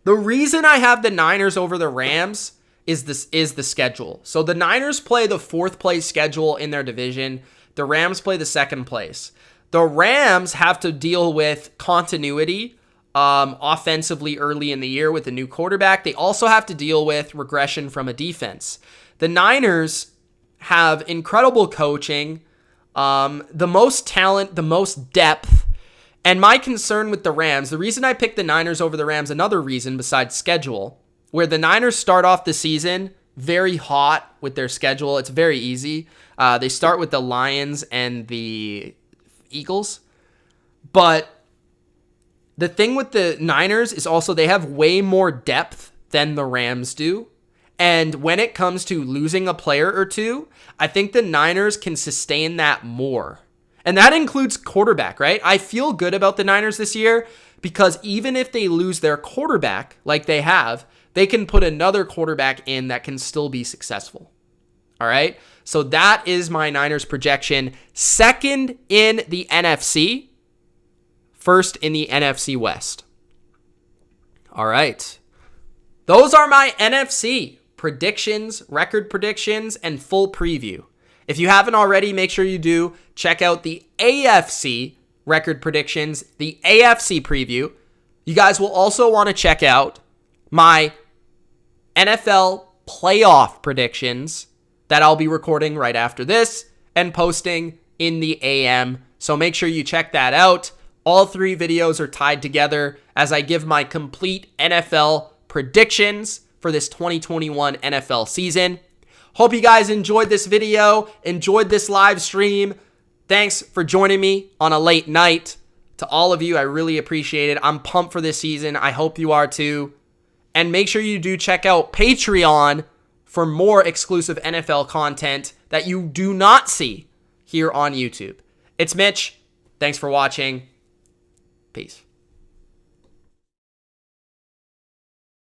The reason I have the Niners over the Rams is the schedule. So the Niners play the 4th place schedule in their division. The Rams play the 2nd place. The Rams have to deal with continuity offensively early in the year with a new quarterback. They also have to deal with regression from a defense. The Niners have incredible coaching, the most talent, the most depth. And my concern with the Rams, the reason I picked the Niners over the Rams, another reason besides schedule, where the Niners start off the season very hot with their schedule. It's very easy. They start with the Lions and the Eagles. But the thing with the Niners is also they have way more depth than the Rams do. And when it comes to losing a player or two, I think the Niners can sustain that more. And that includes quarterback, right? I feel good about the Niners this year because even if they lose their quarterback like they have, they can put another quarterback in that can still be successful. All right? So that is my Niners projection. 2nd in the NFC, 1st in the NFC West. All right. Those are my NFC predictions, record predictions, and full preview. If you haven't already, make sure you do check out the AFC record predictions, the AFC preview. You guys will also want to check out my NFL playoff predictions that I'll be recording right after this and posting in the AM. So make sure you check that out. All 3 videos are tied together as I give my complete NFL predictions for this 2021 NFL season. Hope you guys enjoyed this video, enjoyed this live stream. Thanks for joining me on a late night. To all of you, I really appreciate it. I'm pumped for this season. I hope you are too. And make sure you do check out Patreon for more exclusive NFL content that you do not see here on YouTube. It's Mitch. Thanks for watching. Peace.